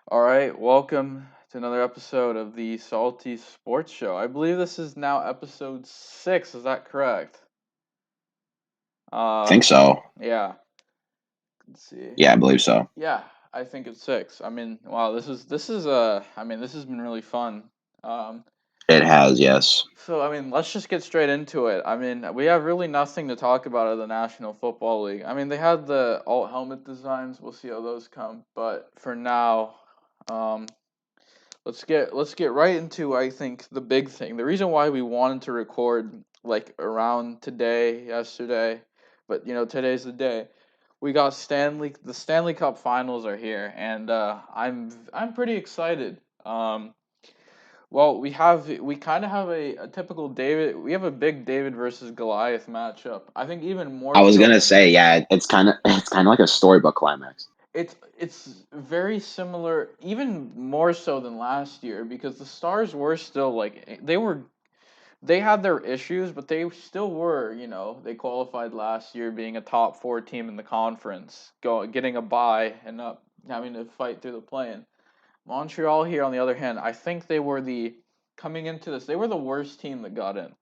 All right, welcome to another episode of the Salty Sports Show. I believe this is now episode 6. Is that correct? Uh, Think so. yeah. Let's see. Yeah, I believe so. Yeah, I think it's 6. I mean, wow, this has been really fun. Um, It has, yes. let's just get straight into it. We have really nothing to talk about of the National Football League. They had the alt helmet designs. We'll see how those come. But for now, um, let's get right into I think the big thing. The reason why we wanted to record like around today, yesterday, but today's the day. We got the Stanley Cup Finals are here, and I'm pretty excited. Well, we kind of have a typical David. We have a big David versus Goliath matchup. I think even more I was so gonna than say, yeah, it's kind of like a storybook climax. it's very similar, even more so than last year, because the Stars were still like they had their issues, but they still were. They qualified last year, being a top four team in the conference, getting a bye and not having to fight through the play-in. Montreal here, on the other hand, I think they were the coming into this, they were the worst team that got in.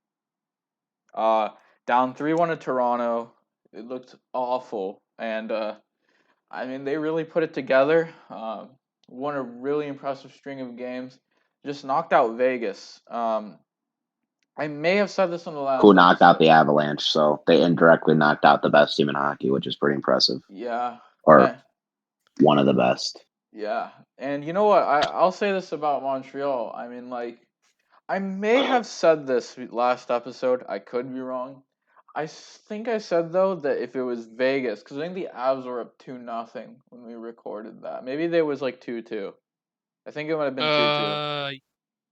Uh, Down 3-1 to Toronto. It looked awful, and they really put it together. Won a really impressive string of games. Just knocked out Vegas. I may have said this on the Who last knocked out episode. the Avalanche, so they indirectly knocked out the best team in hockey, which is pretty impressive. Yeah, Or eh, one of the best. yeah. And you know what? I'll say this about Montreal. I may have said this last episode. I could be wrong. Think I said though that if it was Vegas, because I think the Avs were up 2-0 when we recorded that. Maybe they was like 2-2. I think it might have been 2-2. Uh,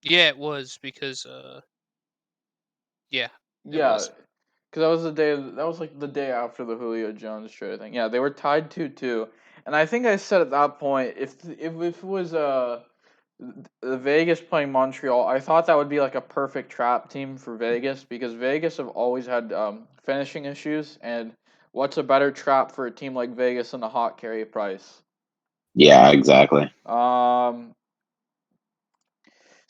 yeah, it was because yeah, it Yeah, was. because that was like the day after the Julio Jones trade thing. Yeah, they were tied 2-2, and I think I said at that point, if it was the Vegas playing Montreal, I thought that would be like a perfect trap team for Vegas, because Vegas have always had finishing issues, and what's a better trap for a team like Vegas than a hot Carey Price? Yeah, exactly. Um,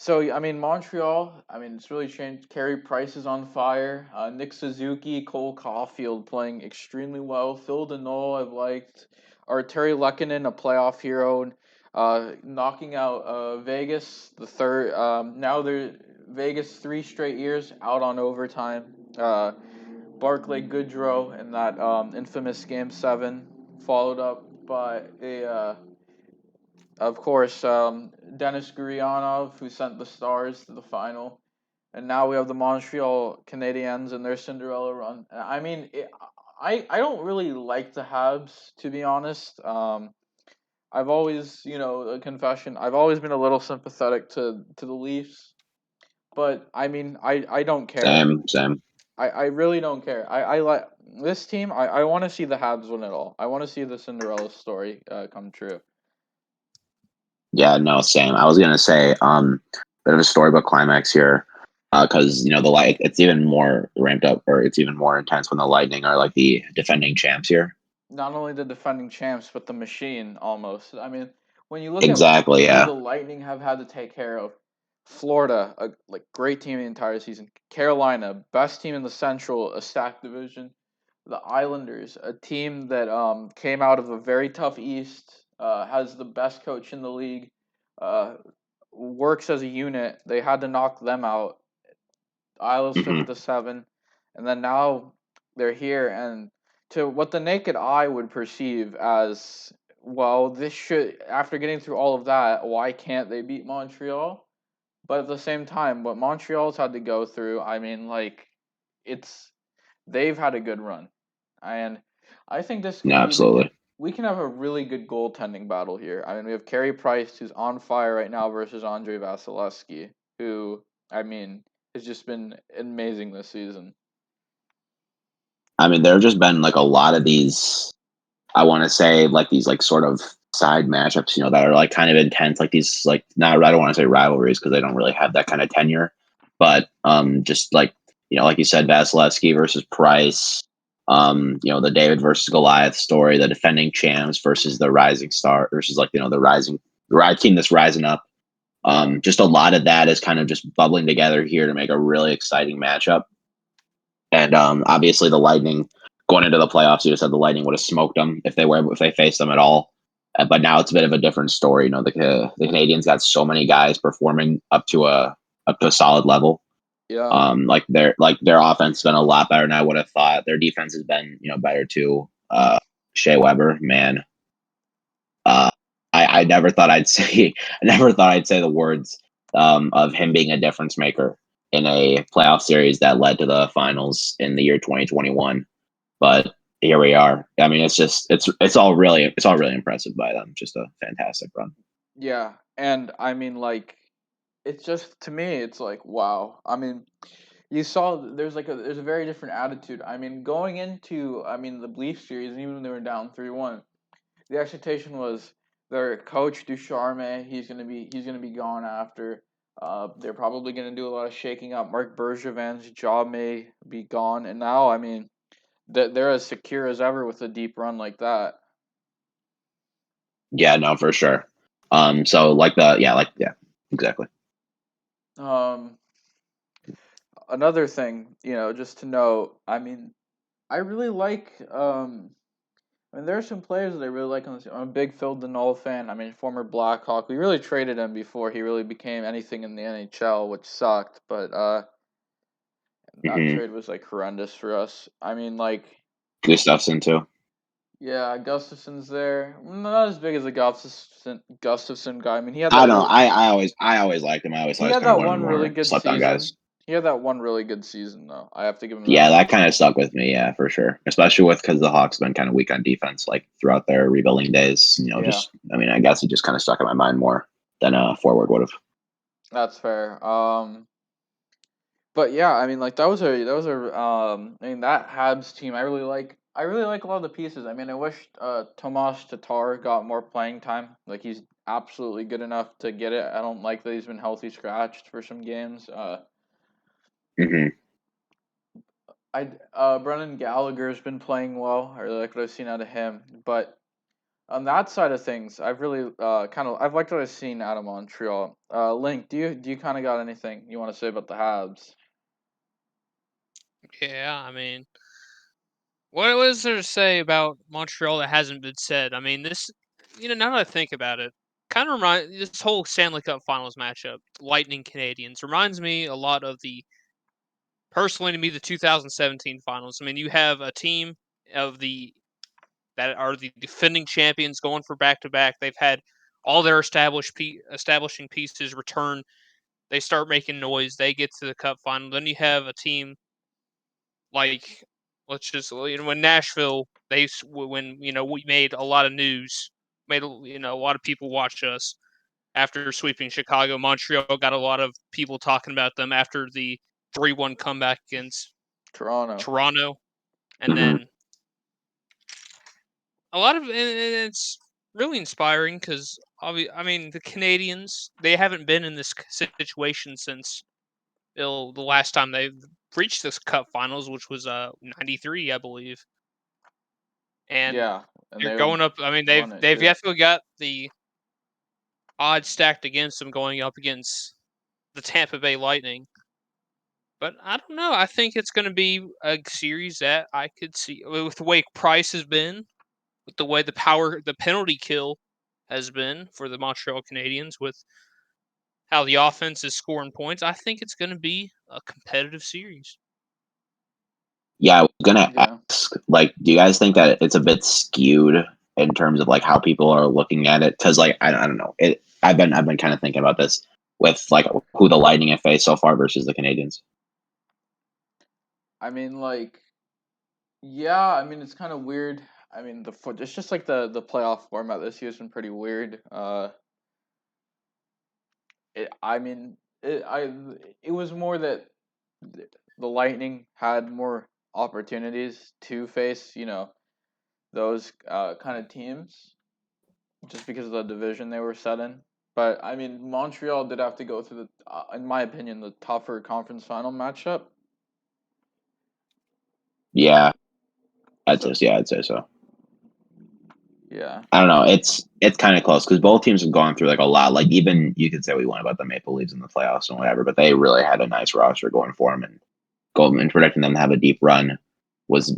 Montreal. It's really changed. Carey Price is on fire. Nick Suzuki, Cole Caulfield playing extremely well. Phil Deneau, I've liked. Arturi Lehkonen, a playoff hero, knocking out Vegas. The third. Now they're Vegas 3 straight years out on overtime. Barclay Goodrow in that infamous Game 7, followed up by a of course, Denis Gurianov, who sent the Stars to the final, and now we have the Montreal Canadiens and their Cinderella run. I don't really like the Habs, to be honest. I've always, a confession, I've always been a little sympathetic to the Leafs, but I don't care. Same, same. I really don't care. I like this team. I want to see the Habs win it all. I want to see the Cinderella story come true. Yeah, no, same. I was gonna say, bit of a storybook climax here, because the light it's even more ramped up, or it's even more intense when the Lightning are like the defending champs here. Not only the defending champs, but the machine almost. When you look at Exactly. who Yeah. the Lightning have had to take care of, Florida, a great team the entire season. Carolina, best team in the Central, a stacked division. The Islanders, a team that came out of a very tough East, has the best coach in the league, uh, works as a unit. They had to knock them out. Isles took hmm it to 7, and then now they're here, and to what the naked eye would perceive as, well, this should, after getting through all of that, why can't they beat Montreal? But at the same time, what Montreal's had to go through, it's they've had a good run, and I think this No, could be absolutely. we can have a really good goaltending battle here. We have Carey Price, who's on fire right now, versus Andre Vasilevsky, who I mean has just been amazing this season. I mean, there have just been like a lot of these. I want to say like these like sort of side matchups, that are like kind of intense, like these like not I don't want to say rivalries because they don't really have that kind of tenure, but just like like you said, Vasilevsky versus Price, the David versus Goliath story, the defending champs versus the rising star versus like the rising team that's rising up. Just a lot of that is kind of just bubbling together here to make a really exciting matchup. And obviously, the Lightning going into the playoffs, you just said the Lightning would have smoked them if they faced them at all. But now it's a bit of a different story. You know, the Canadians got so many guys performing up to a solid level. Yeah. Their offense has been a lot better than I would have thought. Their defense has been better too. Shea Weber, man, uh, I never thought I'd say I never thought I'd say the words of him being a difference maker in a playoff series that led to the finals in the year 2021. But here we are. I mean, it's all really impressive by them. Just a fantastic run. Yeah. And I mean, like, it's just, to me, it's like, wow. I mean, you saw there's a very different attitude. I mean, going into the Leaf series, and even when they were down 3-1, the expectation was their coach Ducharme, he's gonna be gone after. They're probably gonna do a lot of shaking up. Mark Bergevin's job may be gone, and now they're as secure as ever with a deep run like that. Yeah, no, for sure. Exactly. Um, Another thing, just to note, I really like there are some players that I really like on this. I'm a big Phil Deneau fan. I mean, former Blackhawk. We really traded him before he really became anything in the NHL, which sucked. But that Mm-hmm. trade was like horrendous for us. I mean, like, Gustafsson too. yeah, Gustafson's there. Not as big as a Gustafson guy. I mean, I don't. I always liked him. I always thought he he was had kind of that one of the one really more good slept on season. guys. He had that one really good season, though. I have to give him Yeah, that. that kind of stuck with me. Yeah, for sure. Especially because the Hawks been kind of weak on defense, like throughout their rebuilding days. Yeah, I guess it just kind of stuck in my mind more than a forward would have. that's fair. But yeah, I mean, like that Habs team. I really like a lot of the pieces. I mean, I wish Tomas Tatar got more playing time. Like, he's absolutely good enough to get it. I don't like that he's been healthy scratched for some games. Hmm. Brendan Gallagher's been playing well. I really like what I've seen out of him. But on that side of things, I've really I've liked what I've seen out of Montreal. Link, do you kind of got anything you want to say about the Habs? Yeah, I mean, what was there to say about Montreal that hasn't been said? I mean, now that I think about it, kind of this whole Stanley Cup Finals matchup, Lightning Canadians, reminds me a lot of personally to me, the 2017 Finals. I mean, you have a team of that are the defending champions going for back to back. They've had all their establishing pieces return. They start making noise. They get to the Cup final. Then you have a team like, let's just when Nashville when we made a lot of news, made a lot of people watch us after sweeping Chicago. Montreal got a lot of people talking about them after the 3-1 comeback against Toronto. Toronto, and Hmm. then a lot of and it's really inspiring because I mean the Canadians, they haven't been in this situation since the last time they reached this Cup Finals, which was '93, I believe, and Yeah, and they're they going up. I mean won it they've too. definitely got the odds stacked against them going up against the Tampa Bay Lightning. But I don't know. I think it's going to be a series that I could see with the way Price has been, with the way the penalty kill has been for the Montreal Canadiens, with how the offense is scoring points. I think it's going to be a competitive series. Yeah, I was gonna Yeah. ask, like, do you guys think that it's a bit skewed in terms of like how people are looking at it? Because like I don't know, I've been kind of thinking about this with like who the Lightning have faced so far versus the Canadians. I mean, like, yeah, it's kind of weird. It's just like the playoff format this year's been pretty weird. It, I mean, it was more that the Lightning had more opportunities to face, those kind of teams just because of the division they were set in. But Montreal did have to go through in my opinion, the tougher conference final matchup. Yeah, So I'd say so. Yeah. I don't know. It's kind of close because both teams have gone through like a lot. Like even you could say we won about the Maple Leafs in the playoffs and whatever, but they really had a nice roster going for them, and going and predicting them to have a deep run was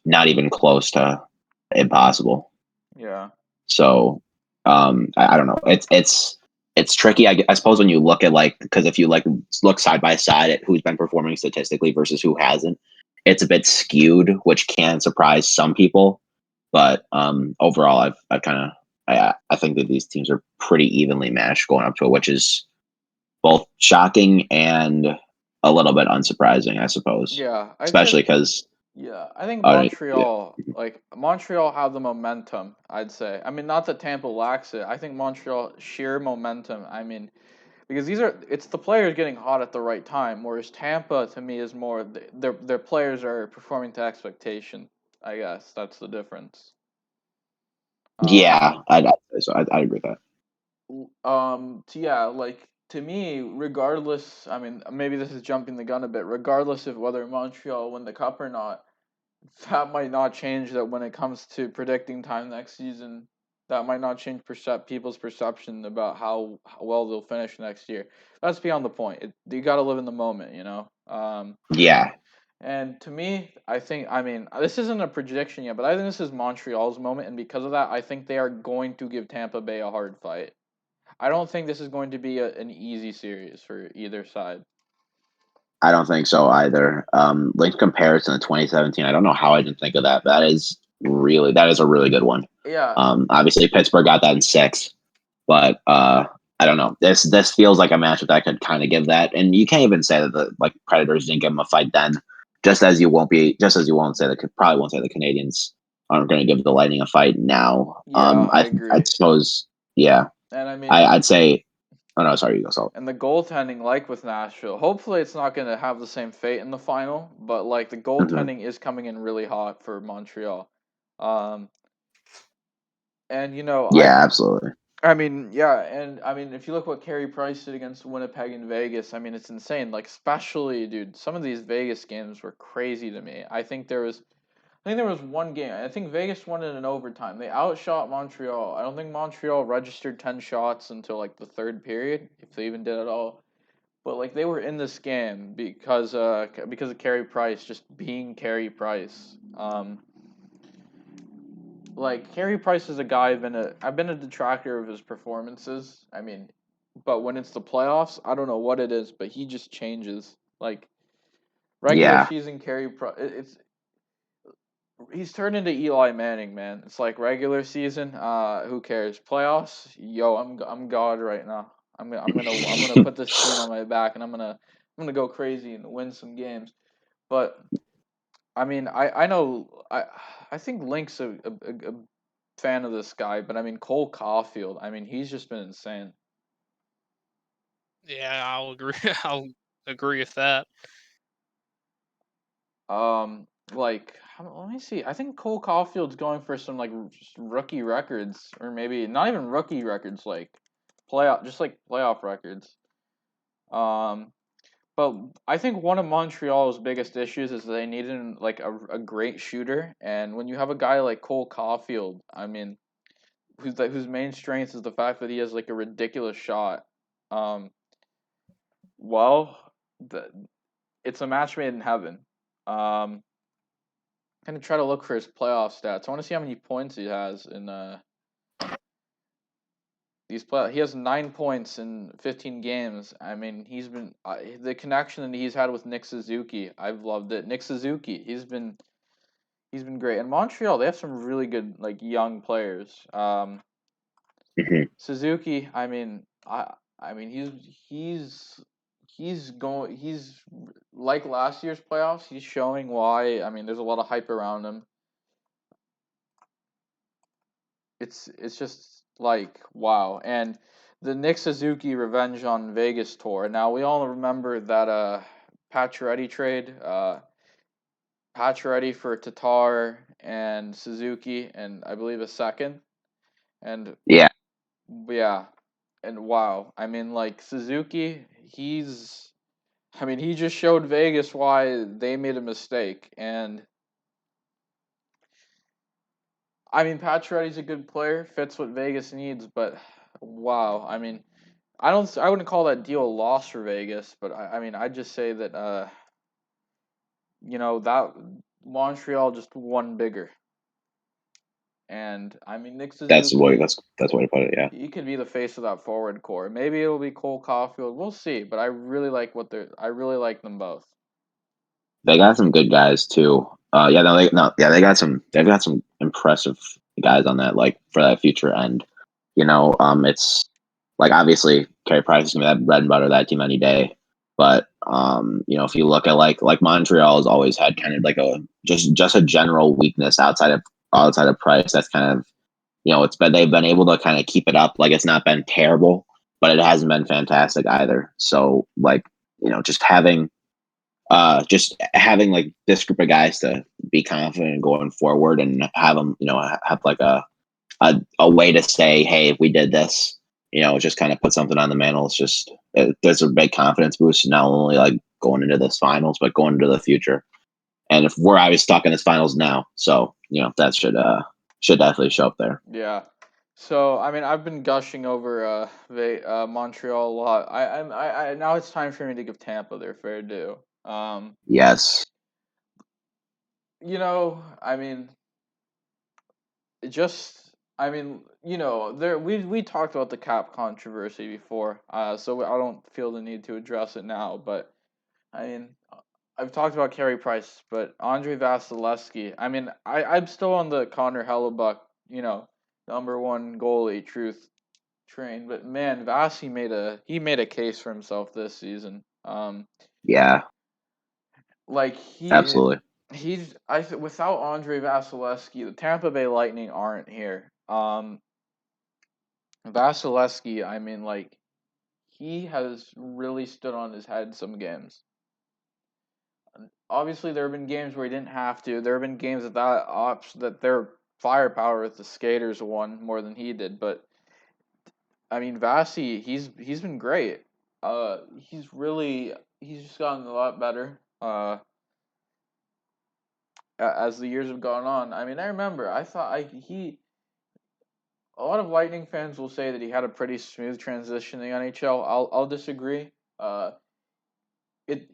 not even close to impossible. Yeah. So I don't know. It's tricky. I suppose when you look at like because if you like look side by side at who's been performing statistically versus who hasn't, it's a bit skewed, which can surprise some people. But overall, I've kind of I think that these teams are pretty evenly matched going up to it, which is both shocking and a little bit unsurprising, I suppose. Yeah. I think Especially it's because Yeah, I think yeah, Montreal have the momentum, I'd say. I mean, not that Tampa lacks it. I think Montreal sheer momentum. I mean, because it's the players getting hot at the right time, whereas Tampa to me is more their players are performing to expectation. I guess that's the difference. Um, yeah, I'd agree with that. yeah, like to me, regardless, I mean, maybe this is jumping the gun a bit. Regardless of whether Montreal win the cup or not, that might not change that when it comes to predicting time next season. That might not change people's perception about how well they'll finish next year. That's beyond the point. You got to live in the moment, you know. Yeah, And to me, I mean, this isn't a prediction yet, but I think this is Montreal's moment, and because of that, I think they are going to give Tampa Bay a hard fight. I don't think this is going to be an easy series for either side. I don't think so either. Link comparison to 2017. I don't know how I didn't think of that. That is a really good one. Yeah, Obviously Pittsburgh got that in six, but I don't know. This feels like a matchup that could kind of give that, and you can't even say that the like Predators didn't give them a fight then. Just as you won't say probably won't say the Canadians aren't going to give the Lightning a fight now. yeah, I agree. I'd suppose, yeah. And I mean, I'd say, oh no, sorry, you go, Salt. and the goaltending, like with Nashville, hopefully it's not going to have the same fate in the final. But like the Hmm. goaltending is coming in really hot for Montreal, um, and Yeah, absolutely. I mean, yeah, and I mean, if you look what Carey Price did against Winnipeg and Vegas, I mean, it's insane. Like, especially, dude, some of these Vegas games were crazy to me. I think there was one game. I think Vegas won it in overtime. They outshot Montreal. I don't think Montreal registered 10 shots until like the third period, if they even did at all. But like they were in this game because of Carey Price just being Carey Price. Like Carey Price is a guy I've been a detractor of his performances. I mean, but when it's the playoffs, I don't know what it is, but he just changes. Like regular Yeah, season Carey Price, he's turned into Eli Manning, man. It's like regular season, who cares? Playoffs, yo, I'm God right now. I'm gonna put this team on my back, and I'm gonna go crazy and win some games. But I mean, I know I think Link's a fan of this guy, but I mean Cole Caulfield. I mean he's just been insane. Yeah, I'll agree. I'll agree with that. Let me see. I think Cole Caulfield's going for some like just rookie records, or maybe not even rookie records, like playoff records. Um, but I think one of Montreal's biggest issues is they needed like a great shooter, and when you have a guy like Cole Caulfield, I mean, whose main strength is the fact that he has like a ridiculous shot. Um, well, the, it's a match made in heaven. Um, Gonna try to look for his playoff stats. I want to see how many points he has in these play. He has 9 points in 15 games. I mean, the connection that he's had with Nick Suzuki. I've loved it. Nick Suzuki, he's been great. And Montreal, they have some really good like young players. mhm. Suzuki, I mean he's like last year's playoffs. He's showing why. I mean, there's a lot of hype around him. It's just like wow. And the Nick Suzuki Revenge on Vegas tour. Now we all remember that Pacioretty trade. Pacioretty for Tatar and Suzuki, and I believe a second. And Yeah, yeah, and wow. I mean, like Suzuki, he just showed Vegas why they made a mistake, and I mean, Pacioretty's a good player, fits what Vegas needs, but wow, I mean, I wouldn't call that deal a loss for Vegas, but I mean, I'd just say that that Montreal just won bigger, and I mean, Nick That's the way Suzuki, that's the way to put it. Yeah, he could be the face of that forward core. Maybe it'll be Cole Caulfield. We'll see, but I really like them both. they got some good guys too. Yeah, no, they got some. They've got some impressive guys on that, like for that future end. It's like obviously Carey Price is gonna be that bread and butter of that team any day. But if you look at like Montreal has always had kind of like a just a general weakness outside of Price. That's kind of they've been able to kind of keep it up. Like it's not been terrible, but it hasn't been fantastic either. So like just having like this group of guys to be confident going forward and have them have like a way to say, hey, if we did this, just kind of put something on the mantle. It's just there's a big confidence boost, not only like going into this finals, but going into the future. And if we're always stuck in this finals now, so that should definitely show up there. Yeah. So I mean, I've been gushing over Montreal a lot. I now it's time for me to give Tampa their fair due. Yes. I mean, just I mean, there we talked about the cap controversy before, so I don't feel the need to address it now. But I mean, I've talked about Carey Price, but Andre Vasilevsky. I mean, I'm still on the Connor Hellebuck, number one goalie truth train. But man, Vasi made a case for himself this season. Yeah. Like Absolutely. without Andre Vasilevsky, the Tampa Bay Lightning aren't here. Vasilevsky, I mean, like he has really stood on his head some games. Obviously, there have been games where he didn't have to. There have been games that their firepower with the skaters won more than he did. But I mean, Vasi, he's been great. He's just gotten a lot better. As the years have gone on. I mean, I remember I thought he a lot of Lightning fans will say that he had a pretty smooth transition in the NHL. I'll disagree. Uh, in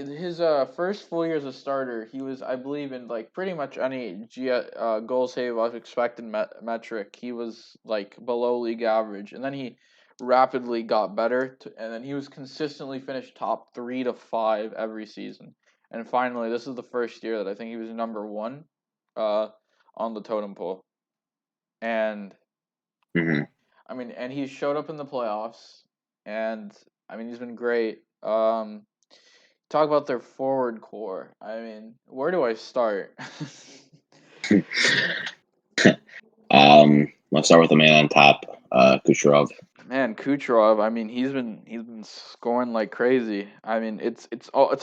his first full year as a starter, he was, I believe, in like pretty much any goal save of expected metric. He was like below league average, and then he rapidly got better, and then he was consistently finished top 3 to 5 every season. And finally, this is the first year that I think he was number one, uh, on the totem pole. And Hmm. I mean, and he showed up in the playoffs, and I mean, he's been great. Talk about their forward core. I mean, where do I start? Let's start with the man on top, Kucherov. Man, Kucherov. I mean, he's been scoring like crazy. I mean, it's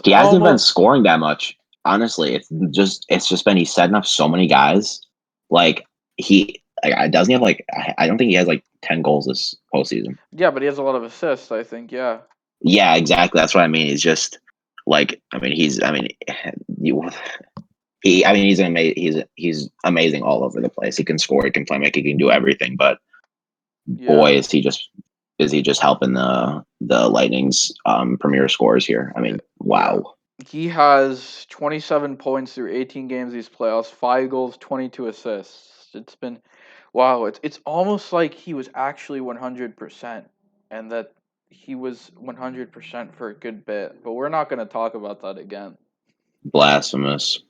He hasn't been almost. scoring that much. Honestly, it's just been he's setting up so many guys. Like doesn't he have like I don't think he has like 10 goals this postseason. Yeah, but he has a lot of assists. I think. Yeah. Yeah, exactly. That's what I mean. He's just like you, he's amazing all over the place. He can score, he can play make, he can do everything. But Yeah. boy, is he just helping the Lightning's premier scores here. I mean, Yeah. wow. He has 27 points through 18 games these playoffs, 5 goals, 22 assists. It's been wow, it's almost like he was actually 100% and that he was 100% for a good bit. But we're not going to talk about that again. Blasphemous.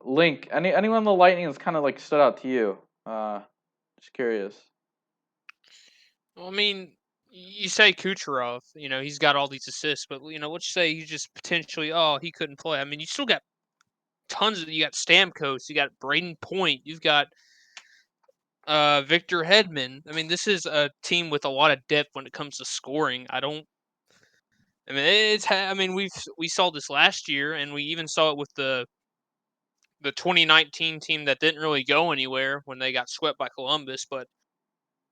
Link, anyone on the Lightning that's kind of like stood out to you? Just curious. Well, I mean, you say Kucherov, he's got all these assists, but what you say he just potentially, oh, he couldn't play. I mean, you still got you got Stamkos, you got Braden Point, you've got Victor Hedman. I mean, this is a team with a lot of depth when it comes to scoring. I mean, we saw this last year, and we even saw it with the 2019 team that didn't really go anywhere when they got swept by Columbus. But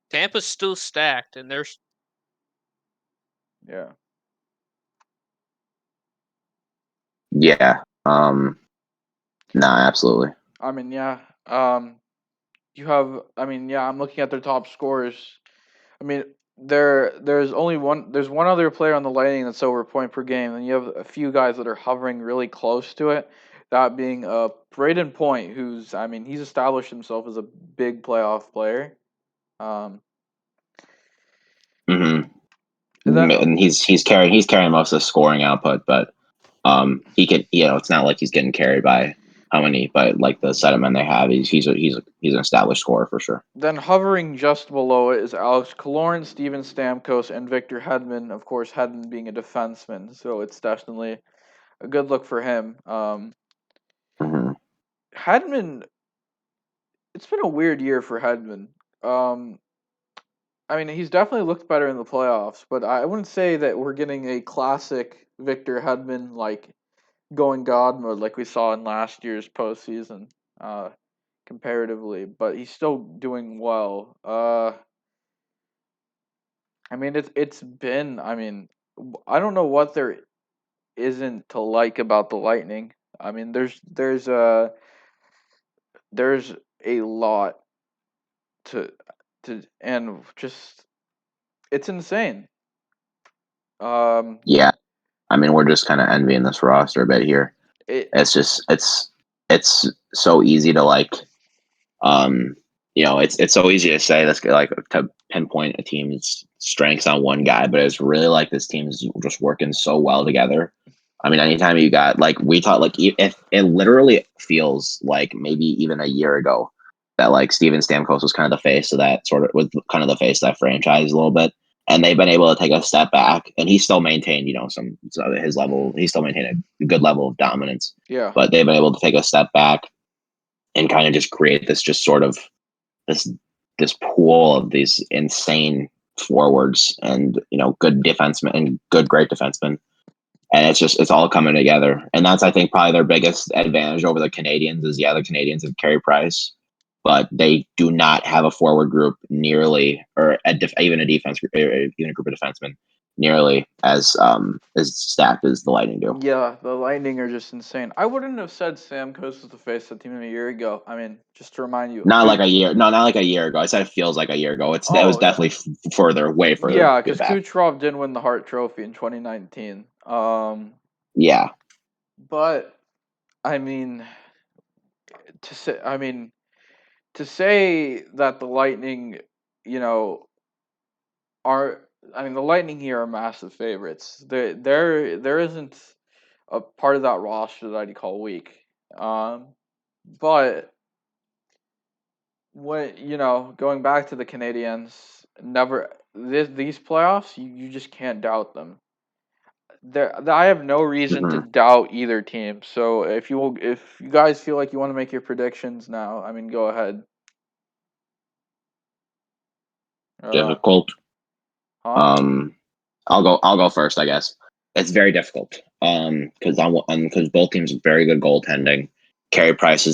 Tampa's still stacked, and there's Yeah. Yeah. Nah, absolutely. I mean, yeah. you have. I mean, yeah, I'm looking at their top scorers. I mean, there's one other player on the Lightning that's over a point per game, and you have a few guys that are hovering really close to it. That being Braden Point, who's I mean he's established himself as a big playoff player. Um, hmm and then And he's carrying most of the scoring output, but he can, it's not like he's getting carried by how many, but like the sediment they have, he's an established scorer for sure. then hovering just below it is Alex Killorn, Steven Stamkos, and Victor Hedman. Of course, Hedman being a defenseman, so it's definitely a good look for him. hmm Hedman, it's been a weird year for Hedman. Um, I mean, he's definitely looked better in the playoffs, but I wouldn't say that we're getting a classic Victor Hedman like going God mode like we saw in last year's postseason, comparatively. But he's still doing well. I mean, it's been. I mean, I don't know what there isn't to like about the Lightning. I mean, there's a lot to and just it's insane. Um, Yeah, I mean, we're just kind of envying this roster a bit here. it It's just it's so easy to like, um, it's so easy to say that's like to pinpoint a team's strengths on one guy, but it's really like this team is just working so well together. I mean, anytime you got like we thought like if it literally feels like maybe even a year ago that like Steven Stamkos was kind of the face of that sort of was kind of the face of that franchise a little bit, and they've been able to take a step back, and he still maintained his level. He still maintained a good level of dominance, yeah but they've been able to take a step back and kind of just create this just sort of this this pool of these insane forwards and good defensemen and great defensemen, and it's all coming together. And that's, I think, probably their biggest advantage over the Canadians is, yeah, the Canadians have Carey Price, but they do not have a forward group nearly, or even a defense group, even a group of defensemen nearly as stacked as the Lightning do. yeah. The Lightning are just insane. I wouldn't have said Sam Coase was the face of the team a year ago. I mean, just to remind you, Not like a year, no, not like a year ago. I said it feels like a year ago. It was Oh yeah, definitely way further yeah, because back. Kucherov didn't win the Hart Trophy in 2019. Yeah. But I mean I mean to say that the Lightning, you know, are I mean the Lightning here are massive favorites. There isn't a part of that roster that I'd call weak. But when going back to the Canadians, these playoffs, you just can't doubt them. I have no reason to hmm doubt either team. So if you guys feel like you want to make your predictions now, I mean, go ahead. Uh, Difficult. huh? Um, I'll go first, I guess. It's very difficult. Because both teams have very good goaltending. Carey Price.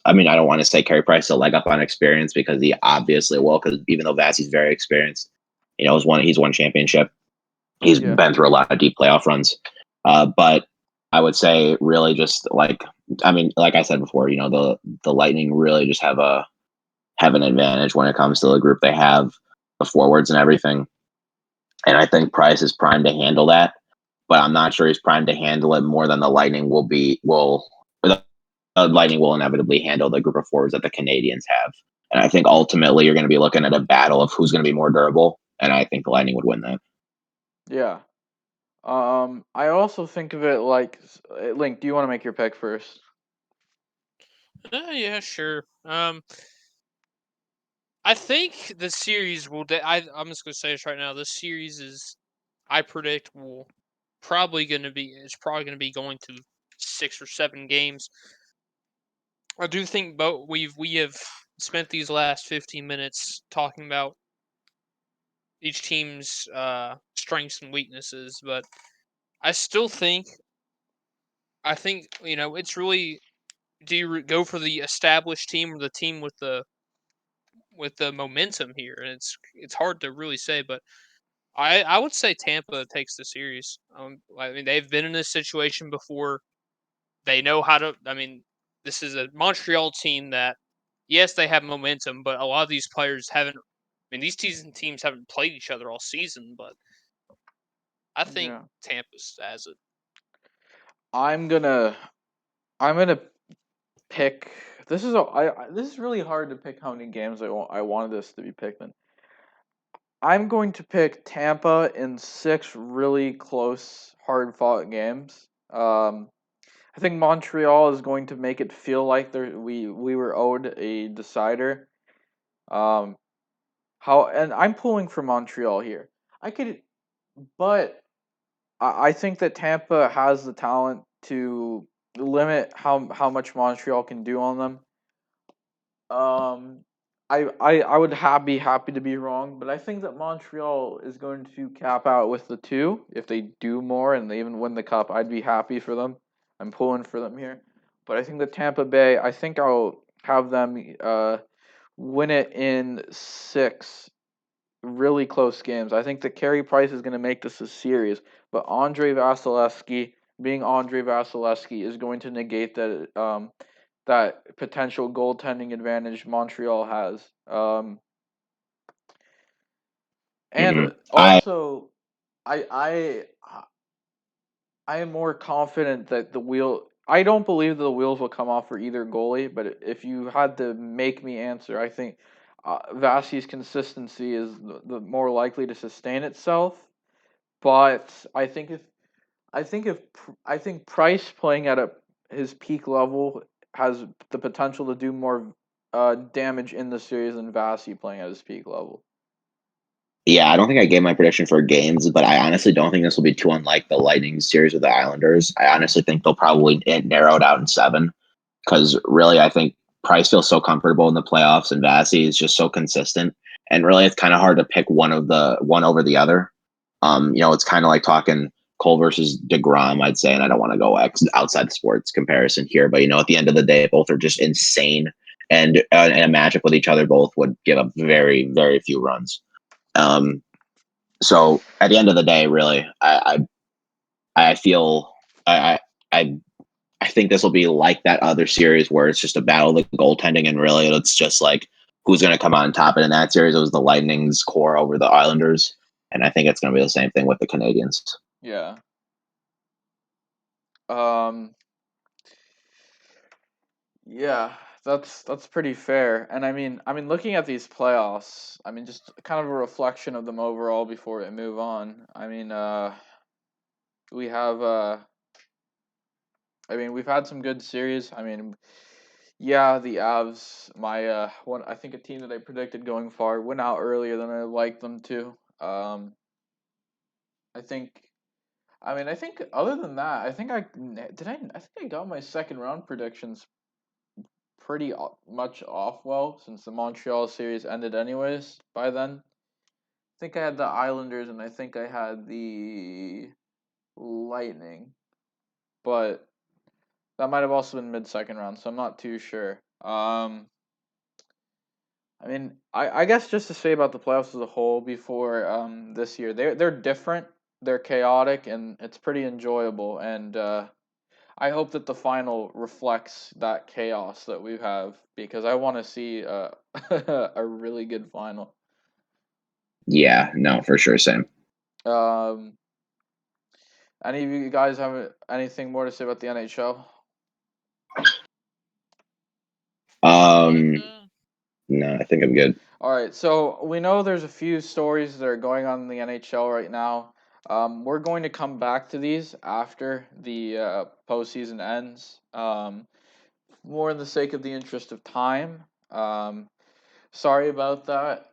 I mean, I don't want to say Carey Price a leg up on experience because he obviously will. Because even though Vasi's very experienced, he's won championship. He's Yeah, been through a lot of deep playoff runs. But I would say really just like, I mean, like I said before, the Lightning really just have an advantage when it comes to the group they have, the forwards and everything. And I think Price is primed to handle that, but I'm not sure he's primed to handle it more than the Lightning the Lightning will inevitably handle the group of forwards that the Canadians have. And I think ultimately you're going to be looking at a battle of who's going to be more durable. And I think the Lightning would win that. yeah. I also think of it like Link. Do you want to make your pick first? Yeah, sure. I think the series will. I'm just gonna say this right now. This series is, I predict, will probably gonna be. It's probably gonna be going to 6 or 7 games. I do think both we have spent these last 15 minutes talking about each team's strengths and weaknesses, but I still think it's really, do you go for the established team or the team with the momentum here? And it's hard to really say, but I would say Tampa takes the series. I mean, they've been in this situation before. They know how to. I mean, this is a Montreal team that yes, they have momentum, but a lot of these players haven't. I mean, these teams haven't played each other all season, but I think Yeah. Tampa has it. I'm gonna pick. This is really hard to pick how many games I wanted this to be picked in. I'm going to pick Tampa in 6 really close, hard fought games. I think Montreal is going to make it feel like we were owed a decider. Um, and I'm pulling for Montreal here. I could, but I think that Tampa has the talent to limit how much Montreal can do on them. Um, I would be happy to be wrong, but I think that Montreal is going to cap out with the 2. If they do more and they even win the cup, I'd be happy for them. I'm pulling for them here, but I think that Tampa Bay. I think I'll have them win it in 6 really close games. I think that Carey Price is going to make this a series, but Andre Vasilevsky, being Andre Vasilevsky, is going to negate that potential goaltending advantage Montreal has. Hmm. And also, I I am more confident that the wheel. I don't believe that the wheels will come off for either goalie, but if you had to make me answer, I think Vasi's consistency is the more likely to sustain itself. But I think Price playing at his peak level has the potential to do more damage in the series than Vasi playing at his peak level. Yeah, I don't think I gave my prediction for games, but I honestly don't think this will be too unlike the Lightning series with the Islanders. I honestly think they'll probably narrow it out in 7 because really I think Price feels so comfortable in the playoffs and Vasi is just so consistent. And really, it's kind of hard to pick one over the other. It's kind of like talking Cole versus DeGrom, I'd say, and I don't want to go outside the sports comparison here, but at the end of the day, both are just insane, and in a matchup with each other, both would give up very, very few runs. So at the end of the day, really, I feel I I think this will be like that other series where it's just a battle of the goaltending, and really, it's just like who's going to come on top. And in that series, it was the Lightning's core over the Islanders, and I think it's going to be the same thing with the Canadians. Yeah. Um. Yeah, that's pretty fair. And I mean, looking at these playoffs, I mean, just kind of a reflection of them overall before we move on. We have we've had some good series. Yeah, the Avs, my one, I think a team that I predicted going far went out earlier than I liked them to. I think. I think other than that, I think I think I got my second round predictions pretty much off well since the Montreal series ended anyways by then. I think I had the Islanders and I think I had the Lightning, but that might have also been mid second round, so I'm not too sure. I guess just to say about the playoffs as a whole before this year, they're different, they're chaotic, and it's pretty enjoyable. And I hope that the final reflects that chaos that we have because I want to see a really good final. Yeah, no, for sure, same. Um, any of you guys have anything more to say about the NHL? What? Um, no, I think I'm good. All right, so we know there's a few stories that are going on in the NHL right now. We're going to come back to these after the postseason ends. More in the sake of the interest of time. Sorry about that.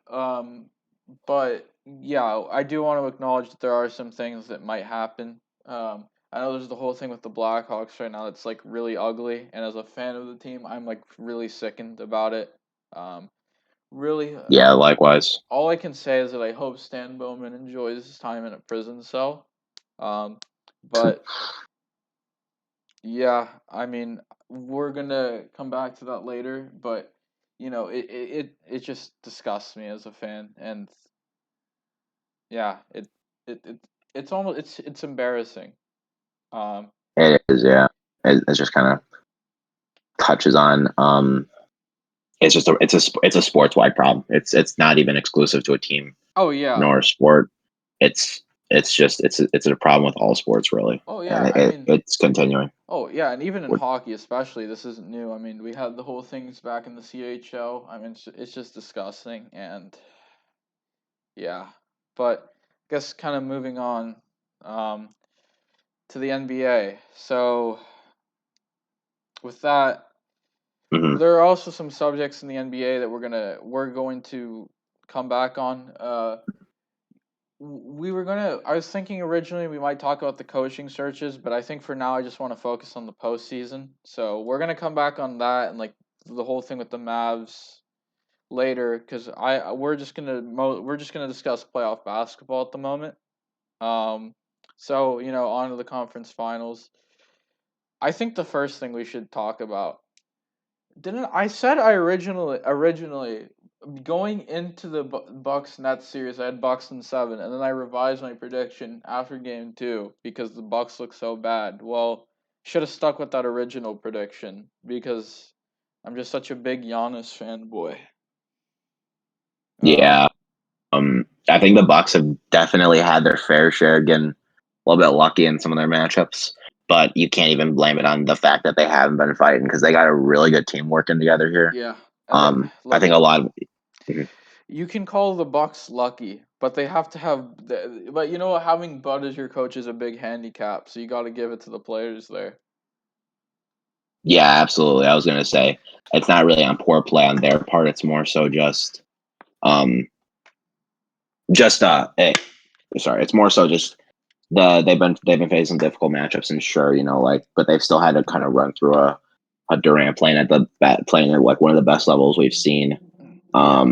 But yeah, I do want to acknowledge that there are some things that might happen. I know there's the whole thing with the Blackhawks right now that's like really ugly, and as a fan of the team, I'm like really sickened about it. Um, really, Yeah, likewise. all I can say is that I hope Stan Bowman enjoys his time in a prison cell. Um, but yeah, we're gonna come back to that later, but it just disgusts me as a fan, and yeah, it's almost it's embarrassing. Um, It is, yeah. It just kind of touches on it's just it's a sports wide problem. It's not even exclusive to a team Oh yeah. nor a sport. It's a problem with all sports really, Oh yeah. and I mean, it's continuing. oh yeah, and even in We're- hockey, especially, this isn't new. I mean, we had the whole things back in the CHL. I mean, it's just disgusting, and yeah. But I guess kind of moving on um, to the NBA. So with that, Mhm. there are also some subjects in the NBA that we're going to come back on. We were gonna. I was thinking originally we might talk about the coaching searches, but I think for now I just want to focus on the postseason. So we're gonna come back on that and like the whole thing with the Mavs later because we're just gonna discuss playoff basketball at the moment. Um, so on to the conference finals. I think the first thing we should talk about. Didn't I said I originally going into the Bucks Nets series I had Bucks in 7 and then I revised my prediction after game 2 because the Bucks look so bad. Well, should have stuck with that original prediction because I'm just such a big Giannis fanboy. Yeah, I think the Bucks have definitely had their fair share, getting a little bit lucky in some of their matchups. But you can't even blame it on the fact that they haven't been fighting because they got a really good team working together here. Yeah. And they I like think a lot of you can call the Bucks lucky, but they have to have but having Bud as your coach is a big handicap, so you got to give it to the players there. yeah, absolutely. I was gonna say it's not really on poor play on their part. It's more so um hey, sorry. It's more so just they've been facing difficult matchups and sure, but they've still had to kind of run through a Durant playing at like one of the best levels we've seen. Yeah.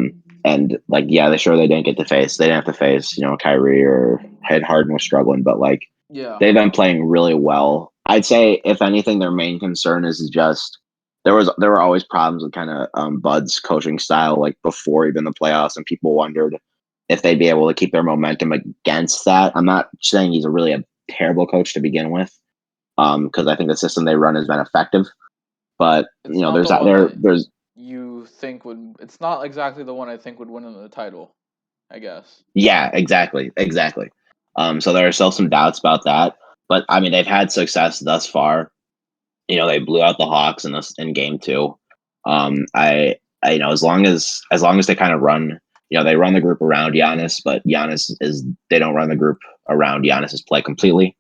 And like they didn't have to face Kyrie or Head Harden was struggling, but like Yeah. they've been playing really well. I'd say if anything, their main concern is just there were always problems with kind of Bud's coaching style, like before even the playoffs, and people wondered if they'd be able to keep their momentum against that. I'm not saying he's a terrible coach to begin with, because I think the system they run has been effective. But It's not there's the that one that there's you think would. It's not exactly the one I think would win in the title. I guess. yeah, exactly. So there are still some doubts about that, but I mean they've had success thus far. They blew out the Hawks in game 2. I as long as they kind of run, they run the group around Giannis, but they don't run the group around Giannis's play completely.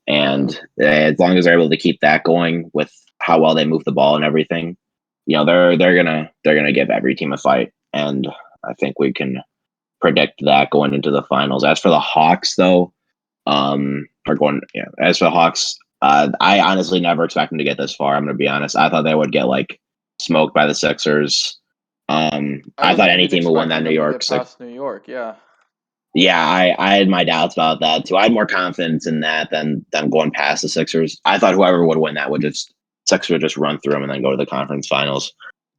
Yeah. And as long as they're able to keep that going with how well they move the ball and everything, they're gonna give every team a fight. And I think we can predict that going into the finals. As for the Hawks, though, as for the Hawks, I honestly never expected them to get this far. I'm going to be honest. I thought they would get like smoked by the Sixers. I I thought wasn't any even team would win that expecting New them to York get Six. past New York. Yeah. Yeah, I had my doubts about that too. I had more confidence in that than going past the Sixers. I thought whoever would win that would just Sixers would just run through them and then go to the conference finals.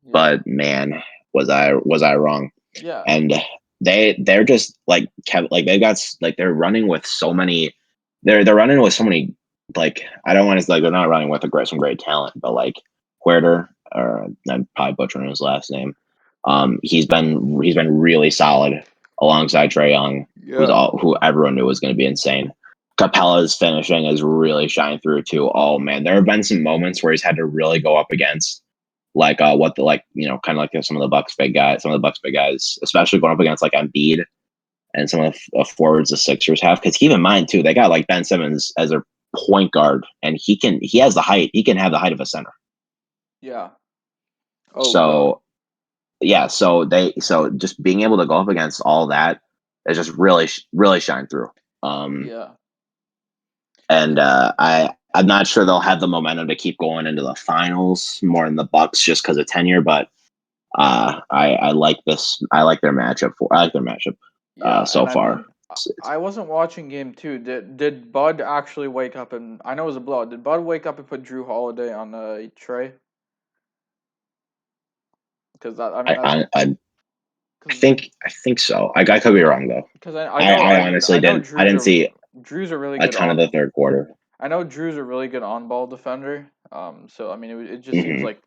Yeah. But man, was I wrong? Yeah. And they're just like like they've got like they're running with so many they're running with so many, like I don't want to, like, they're not running with some great talent, but like Huerter, or I'm probably butchering his last name. He's been really solid alongside Trae Young, Yeah. who everyone knew was going to be insane. Capella's finishing is really shined through too. Oh man, there have been some moments where he's had to really go up against like kind of like some of the Bucks big guys, especially going up against like Embiid and some of the forwards the Sixers have. Because keep in mind too, they got like Ben Simmons as their point guard, and he has the height. He can have the height of a center. Yeah. Oh God. So yeah, so just being able to go up against all that is just really shine through. Yeah. And I'm not sure they'll have the momentum to keep going into the finals more than the Bucks just because of tenure, but I like this. I like their matchup. Yeah. So And I far. mean, I wasn't watching game 2. Did Bud actually wake up and I know it was a blowout. Did Bud wake up and put Drew Holiday on Trey? Because that I mean that's because I think so. I could be wrong though. because I know I I mean honestly I know didn't. I didn't see Drew's a really a good ton of the third quarter. I know Drew's a really good on ball defender. So I mean it just seems Hmm. like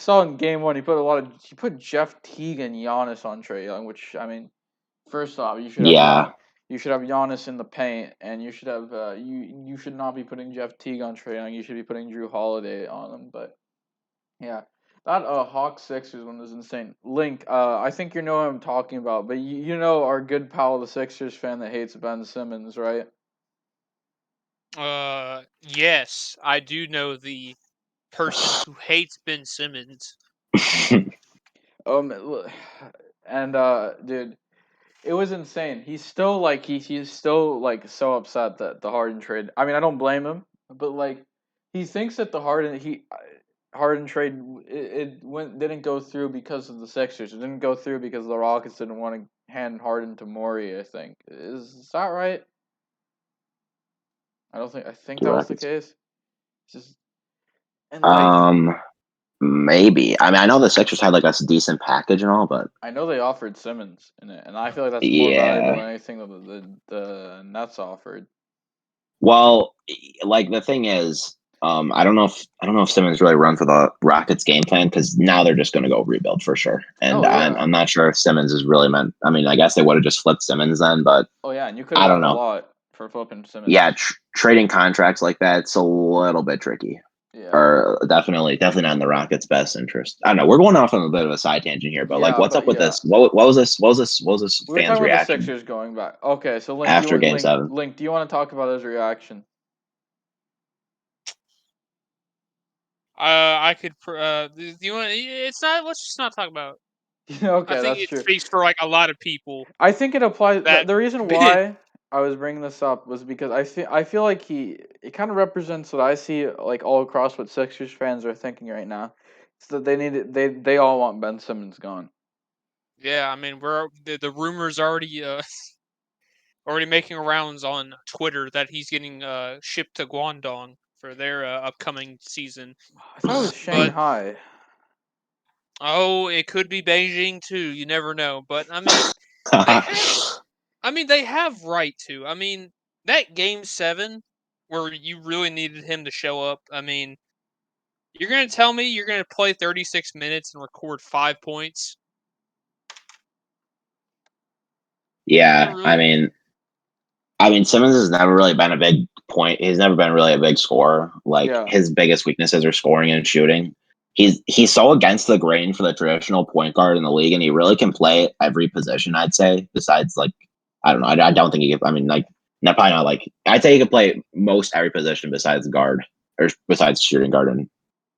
saw in game one he put Jeff Teague and Giannis on Trae Young, which I mean, first off, Yeah, you should have Giannis in the paint, and you should have you should not be putting Jeff Teague on Trae Young. You should be putting Drew Holiday on him. But yeah, that Hawks Sixers one was insane. Link, I think you know what I'm talking about, but you know our good pal, the Sixers fan that hates Ben Simmons, right? Yes, I do know the person who hates Ben Simmons. Um, and dude, it was insane. He's still like he's still like so upset that the Harden trade. I mean, I don't blame him, but like he thinks that the Harden trade it didn't go through because of the Sixers. It didn't go through because the Rockets didn't want to hand Harden to Morey. I think is that right? I think that was the Rockets. case. Just and like Um, maybe. I mean, I know the Sixers had like a decent package and all, but I know they offered Simmons in it, and I feel like that's more valuable yeah. than anything that the Nets offered. Well, like the thing is, I don't know if Simmons really run for the Rockets game plan because now they're just going to go rebuild for sure, and Oh yeah. I'm not sure if Simmons is really meant. I mean, I guess they would have just flipped Simmons then, but Oh yeah, and you could have I don't gotten a know. lot for flipping Yeah, Simmons. trading contracts like that, it's a little bit tricky. Yeah. Or definitely not in the Rockets' best interest. I don't know. We're going off on a bit of a side tangent here, but like, Yeah, what's but up with yeah. this? What was this? What was this We were fans' talking about the reaction Sixers going back. Okay, so after Game Seven? Link, do you want to talk about his reaction? I could. Do you want? It's not. Let's just not talk about. I Okay, think that's it true. speaks for like a lot of people I think it applies. that. The reason why I was bringing this up was because I feel like it kind of represents what I see like all across what Sixers fans are thinking right now. It's that they all want Ben Simmons gone. Yeah, I mean, the rumors already already making rounds on Twitter that he's getting shipped to Guangdong for their upcoming season. I thought it was But Shanghai. oh, it could be Beijing too. You never know. But I mean, they have. I mean, they have right to. I mean, that game 7 where you really needed him to show up. I mean, you're gonna tell me you're gonna play 36 minutes and record 5 points? You're Yeah, gonna really? I mean, Simmons has never really been a big point. He's never been really a big scorer. Like Yeah. his biggest weaknesses are scoring and shooting. He's so against the grain for the traditional point guard in the league, and he really can play every position. I'd say, besides like, I don't know. I don't think he can. I mean, like, not probably not like. I'd say he could play most every position besides guard or besides shooting guard, and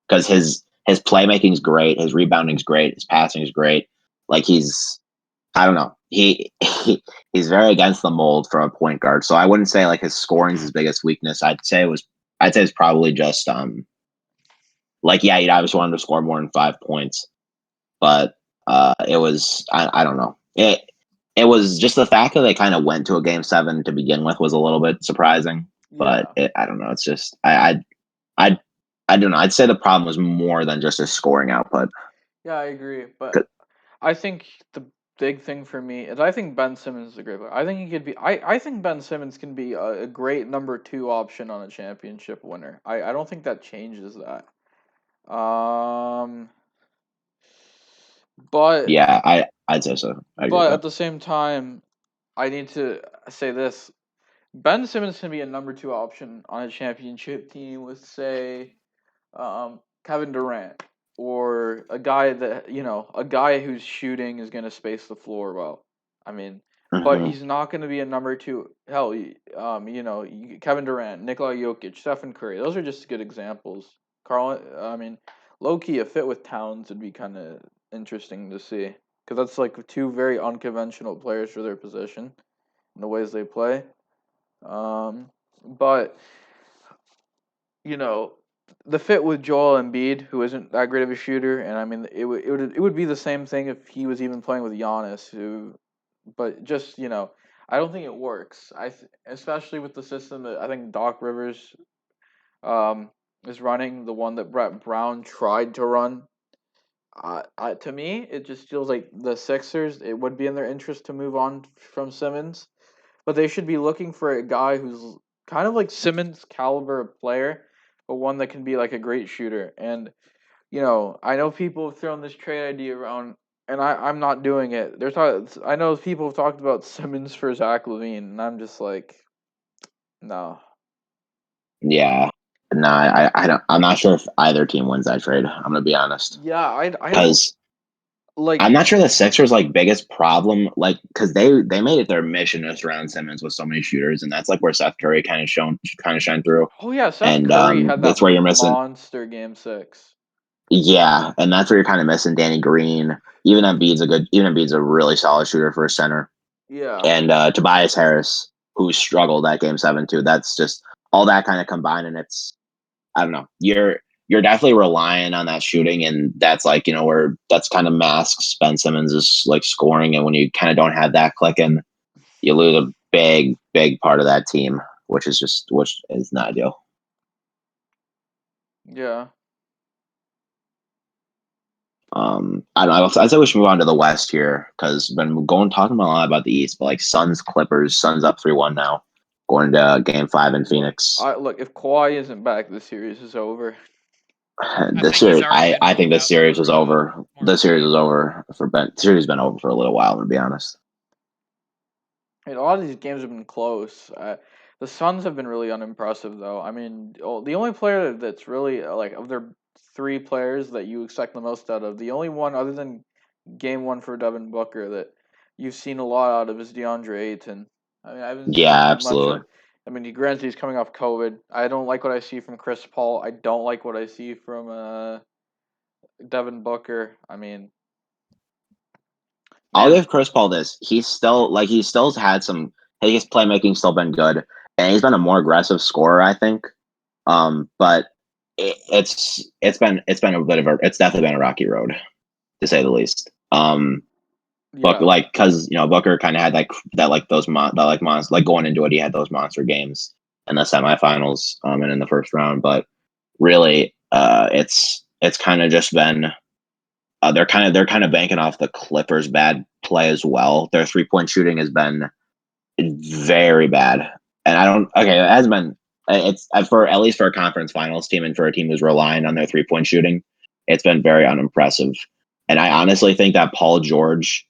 because his playmaking's great, his rebounding's great, his passing is great. Like he's I don't know. He's very against the mold for a point guard. So I wouldn't say like his scoring's his biggest weakness. I'd say it's probably just like yeah, he'd obviously want him to score more than 5 points. But it was I don't know. It was just the fact that they kind of went to a game 7 to begin with was a little bit surprising. But Yeah. I don't know. It's just I I don't know. I'd say the problem was more than just his scoring output. Yeah, I agree. But I think the big thing for me is I think Ben Simmons is a great player. I think he could be. I think Ben Simmons can be a great number two option on a championship winner. I don't think that changes that. Um, but Yeah, I'd say so. I agree with but at that. the same time, I need to say this: Ben Simmons can be a number two option on a championship team with say Kevin Durant or a guy that a guy who's shooting is going to space the floor well. I mean, but Hmm. he's not going to be a number two. Hell, Kevin Durant, Nikola Jokic, Stephen Curry. Those are just good examples. I mean, low key a fit with Towns would be kind of interesting to see because that's like two very unconventional players for their position and the ways they play. But you know, the fit with Joel Embiid, who isn't that great of a shooter, and I mean, it would be the same thing if he was even playing with Giannis, who, but just I don't think it works. Especially with the system that I think Doc Rivers um is running, the one that Brett Brown tried to run. To me, it just feels like the Sixers. It would be in their interest to move on from Simmons, but they should be looking for a guy who's kind of like Simmons caliber of player, but one that can be like a great shooter. And I know people have thrown this trade idea around, and I'm not doing it. I know people have talked about Simmons for Zach LaVine, and I'm just like, no. Yeah. No, I don't. I'm not sure if either team wins that trade. I'm gonna be honest, Yeah, I don't because like. I'm not sure the Sixers like biggest problem, like because they made it their mission to surround Simmons with so many shooters, and that's like where Seth Curry kind of shine through, Oh yeah, Seth and Curry had that that's where you're missing. monster game 6. Yeah, and that's where you're kind of missing Danny Green. Even Embiid's a really solid shooter for a center, Yeah, and Tobias Harris, who struggled at Game 7 too. That's just all that kind of combined, and it's I don't know. You're definitely relying on that shooting, and that's like where that's kind of masks Ben Simmons is like scoring, and when you kind of don't have that clicking, you lose a big part of that team, which is not ideal. yeah. I don't know. I'd say we should move on to the West here because been talking a lot about the East, but like Suns Clippers, Suns up 3-1 now, going to Game 5 in Phoenix. Look, if Kawhi isn't back, the series is over. I This think he's series, already been I think ruled this out series for was over. more The than a series week. was over for Ben. The series has been over for a little while, to be honest. A lot of these games have been close. The Suns have been really unimpressive, though. I mean, the only player that's really like of their 3 players that you expect the most out of, the only one other than Game 1 for Devin Booker that you've seen a lot out of is DeAndre Ayton. I mean, I haven't Yeah, seen much absolutely. of. I mean, granted, he's coming off COVID. I don't like what I see from Chris Paul. I don't like what I see from Devin Booker. I mean, I'll man, give Chris Paul this. He's still had some. His playmaking still been good, and he's been a more aggressive scorer, I think. But it's been a bit of a it's definitely been a rocky road to say the least. But yeah, like because Booker kind of had that like those that like monster like going into it, he had those monster games in the semifinals and in the first round. But really, it's kind of just been they're kind of banking off the Clippers' bad play as well. Their 3-point shooting has been very bad, and I don't. Okay, it has been. It's for at least for a conference finals team and for a team who's relying on their 3-point shooting, it's been very unimpressive. And I honestly think that Paul George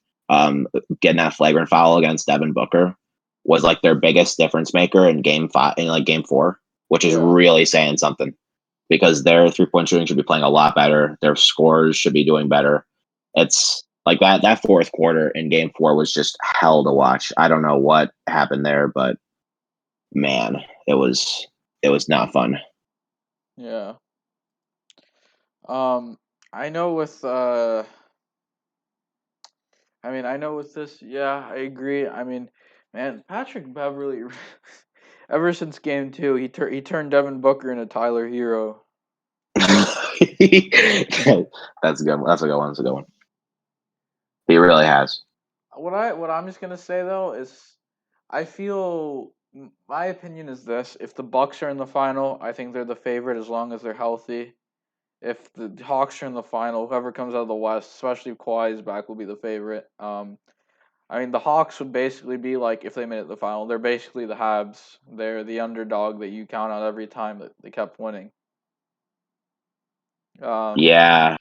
getting that flagrant foul against Devin Booker was like their biggest difference maker in Game 5, in like Game 4, which is yeah, really saying something because their 3-point shooting should be playing a lot better. Their scores should be doing better. It's like that fourth quarter in Game 4 was just hell to watch. I don't know what happened there, but man, it was not fun. yeah. I know with I know with this, yeah, I agree. I mean, man, Patrick Beverly, ever since Game 2, he turned Devin Booker into Tyler Hero. That's a good. That's a good one. That's a good one. He really has. What I'm just gonna say though is, I feel my opinion is this: if the Bucks are in the final, I think they're the favorite as long as they're healthy. If the Hawks are in the final, whoever comes out of the West, especially if Kawhi is back, will be the favorite. I mean, the Hawks would basically be like if they made it to the final. They're basically the Habs. They're the underdog that you count on every time that they kept winning. Um, Yeah.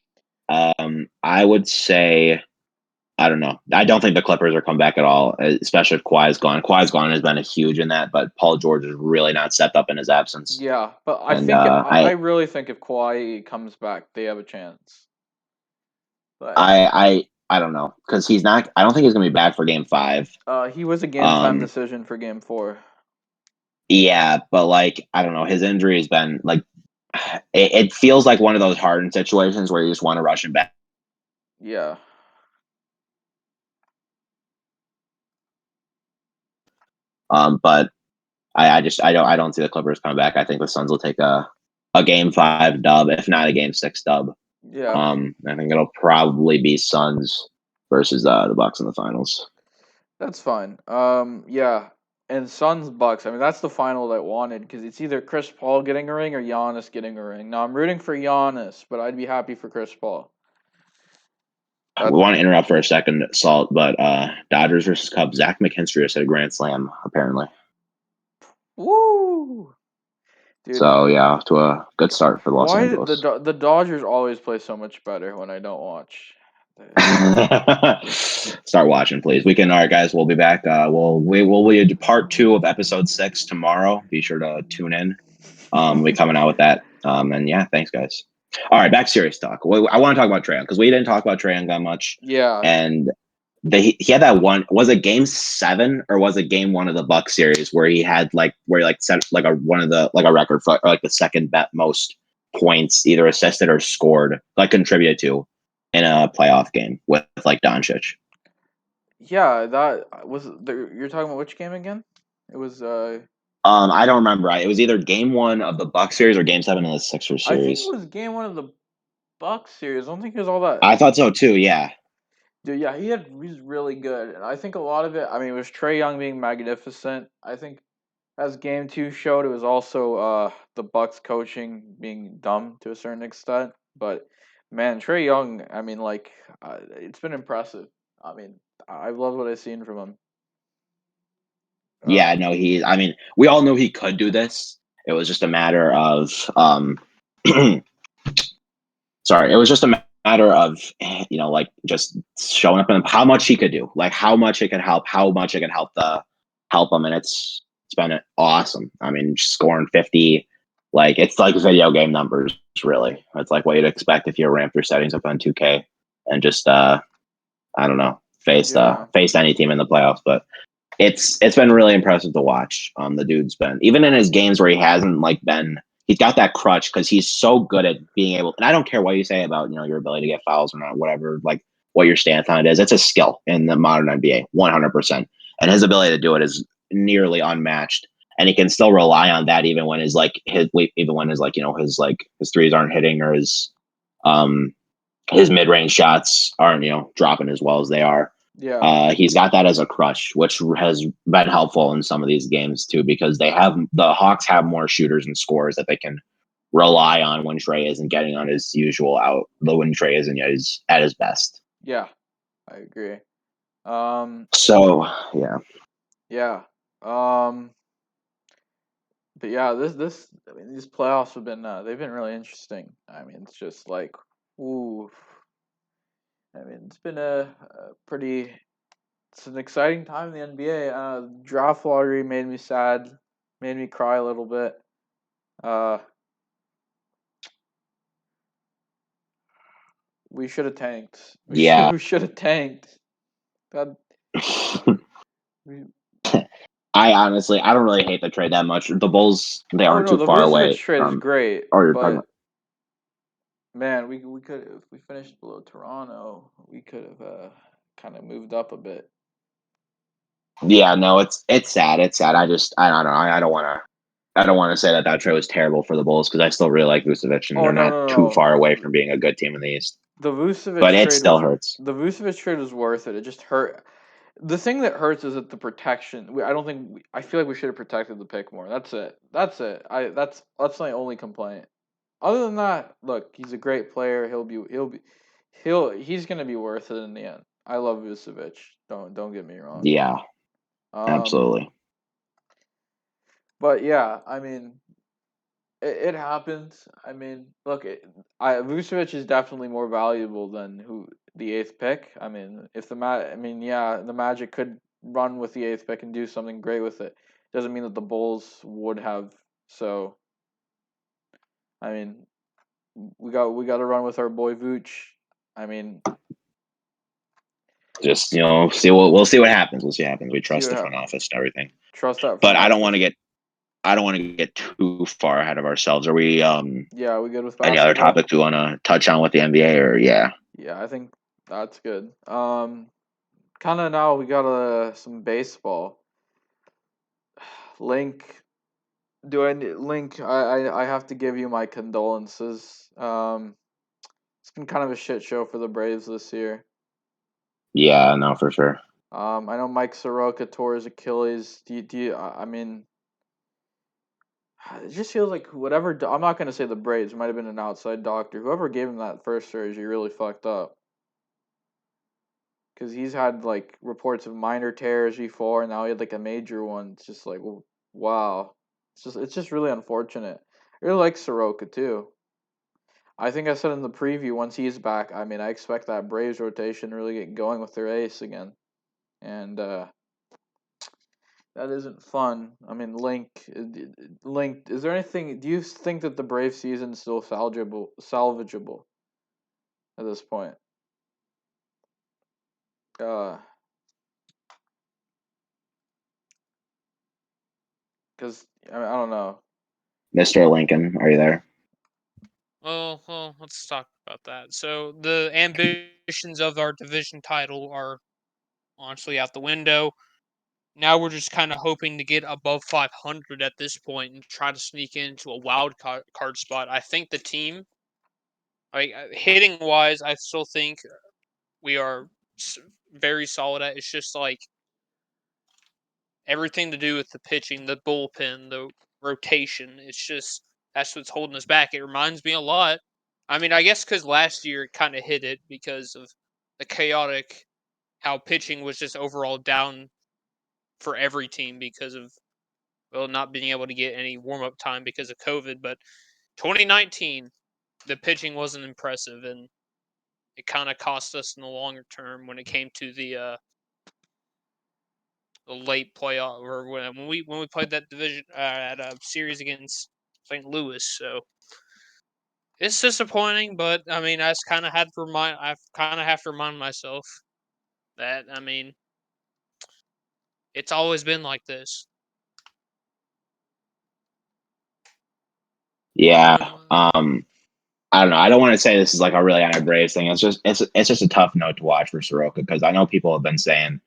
I would say I don't know. I don't think the Clippers are come back at all, especially if Kawhi's gone. Kawhi's gone has been a huge in that, but Paul George has really not stepped up in his absence. yeah, but I And think I really think if Kawhi comes back, they have a chance. But I don't know because he's not. I don't think he's gonna be back for Game 5. he was a game time Um, decision for Game 4. yeah, but like I don't know. His injury has been like it feels like one of those hardened situations where you just want to rush him back. Yeah, But I don't see the Clippers coming back. I think the Suns will take a Game 5 dub, if not a Game 6 dub. yeah, I think it'll probably be Suns versus the Bucks in the finals. that's fine. Yeah, and Suns Bucks. I mean, that's the final that I wanted because it's either Chris Paul getting a ring or Giannis getting a ring. Now I'm rooting for Giannis, but I'd be happy for Chris Paul. We That want to interrupt for a second, Salt, but Dodgers versus Cubs. Zach McKinstry has hit a grand slam, apparently. woo. Dude, So yeah, to a good start for Los why the Angeles. the Dodgers always play so much better when I don't watch? Start watching, please. We can. All right, guys. We'll be back. We'll be part 2 of episode 6 tomorrow. Be sure to tune in. We'll be coming out with that. And yeah, thanks, guys. All right, back to serious talk. I want to talk about Trae Young because we didn't talk about Trae Young that much. Yeah, And he had that one. Was it Game 7 or was it Game 1 of the Buck series where he had where he set like a record for or like the second most points either assisted or scored contributed to in a playoff game with Doncic. yeah. That was you're talking about which game again? It was. I don't remember. It was either Game 1 of the Buck series or Game 7 of the Sixers I think it series. was game 1 of the Bucks series. I don't think it was all that. I thought so too. Yeah. Dude, yeah, he's really good, and I think a lot of it. I mean, it was Trey Young being magnificent. I think as game 2 showed, it was also the Bucks coaching being dumb to a certain extent. But man, Trey Young, I mean, it's been impressive. I mean, I've loved what I've seen from him. Yeah, no, I mean, we all knew he could do this. It was just a matter of sorry, it was just a matter of just showing up and how much he could do, like how much it could help, how much it could help him, and it's been awesome. I mean, scoring 50, it's like video game numbers. Really, it's like what you'd expect if you ramp your settings up on 2K and just I don't know, Yeah, face any team in the playoffs, but. It's been really impressive to watch. The dude's been even in his games where he hasn't been he's got that crutch because he's so good at being able. And I don't care what you say about your ability to get fouls or not, whatever. What your stance on it is, it's a skill in the modern NBA, 100%. And his ability to do it is nearly unmatched. And he can still rely on that even when even when his threes aren't hitting or his mid range shots aren't dropping as well as they are. yeah, He's got that as a crutch, which has been helpful in some of these games too, because the Hawks have more shooters and scorers that they can rely on when Trey isn't getting on his usual out, though when Trey isn't yet at his best. yeah. I agree. So yeah, Yeah. Um, but yeah, this I mean, these playoffs have been they've been really interesting. I mean, it's just like, ooh. I mean, it's been a pretty. It's an exciting time in the NBA. Draft lottery made me sad, made me cry a little bit. Uh, we should have tanked. yeah. We should have tanked. God, we, I don't really hate the trade that much. The Bulls, they oh aren't no, too the far Vucevic away trade is from. great, Or you're talking but about, man, we could if we finished below Toronto, we could have kind of moved up a bit. yeah, no, it's sad. It's sad. I don't know. I don't want to say that trade was terrible for the Bulls because I still really like Vucevic and Oh they're no not no too no. far away from being a good team in the East. The Vucevic But it trade still was hurts. worth it. It just hurt. The thing that hurts is that the protection. I don't think. I feel like we should have protected the pick more. That's it. That's it. That's my only complaint. Other than that, look, he's a great player. He's gonna be worth it in the end. I love Vucevic. Don't get me wrong. Yeah, Um, absolutely. but yeah, I mean, it happens. I mean, look, Vucevic is definitely more valuable than the eighth pick. I mean, I mean, yeah, the Magic could run with the eighth pick and do something great with it. Doesn't mean that the Bulls would have. So, I mean, we got to run with our boy Vooch. I mean, Just see we'll see what happens. We'll see what happens. We see trust what the front happens. office and everything. Trust that But front office. I don't want to get too far ahead of ourselves. Are we Yeah, we good with any other basketball? topics we want to touch on with the NBA or yeah? Yeah, I think that's good. Kind of now we got some baseball. Link Do I need Link? I have to give you my condolences. It's been kind of a shit show for the Braves this year. Yeah, no, for sure. I know Mike Soroka tore his Achilles. I mean, it just feels like I'm not gonna say the Braves. It might have been an outside doctor. Whoever gave him that first surgery really fucked up. Because he's had like reports of minor tears before, and now he had like a major one. It's just like, wow. It's just really unfortunate. really like Soroka too. I think I said in the preview once he's back. I mean, I expect that Braves rotation to really get going with their ace again, and that isn't fun. I mean, Link. Is there anything? Do you think that the Brave season is still salvageable at this point? Uh, because I don't know. Mr. Lincoln, are you there? Well, let's talk about that. So the ambitions of our division title are honestly out the window. Now we're just kind of hoping to get above 500 at this point and try to sneak into a wild card spot. I think the team, like hitting wise, I still think we are very solid at. It's just like everything to do with the pitching, the bullpen, the rotation. It's just that's what's holding us back. It reminds me a lot. I mean, I guess because last year it kind of hit it because of the chaotic how pitching was just overall down for every team because of not being able to get any warm up time because of COVID. But 2019, the pitching wasn't impressive, and it kind of cost us in the longer term when it came to the late playoff or when we played that division at a series against St. Louis. So it's disappointing, but I mean, I've kind of have to remind myself that I mean, it's always been like this. Yeah. Um, I don't know. I don't want to say this is like a really anti-Braves thing. It's just a tough note to watch for Soroka because I know people have been saying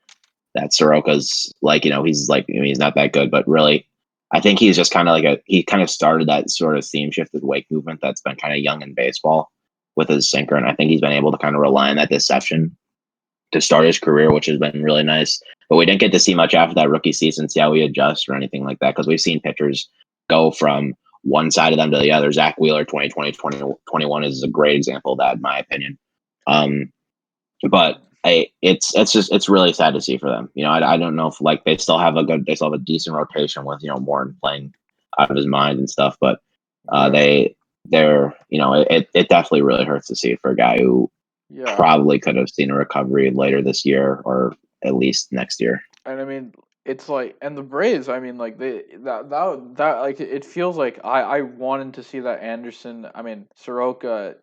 that Soroka's like, he's like, he's not that good, but really, I think he's just kind of like he kind of started that sort of theme shifted wake movement that's been kind of young in baseball with his sinker. And I think he's been able to kind of rely on that deception to start his career, which has been really nice. But we didn't get to see much after that rookie season, see how he adjusts or anything like that, because we've seen pitchers go from one side of them to the other. Zach Wheeler, 2020, 2021 is a great example of that, in my opinion. But it's really sad to see for them. I don't know if like they still have a decent rotation with Warren playing out of his mind and stuff, but Yeah, it definitely really hurts to see for a guy who yeah, probably could have seen a recovery later this year or at least next year. and I mean, it's like, and the Braves. I mean, like that like it feels like I wanted to see that Anderson. I mean, Soroka.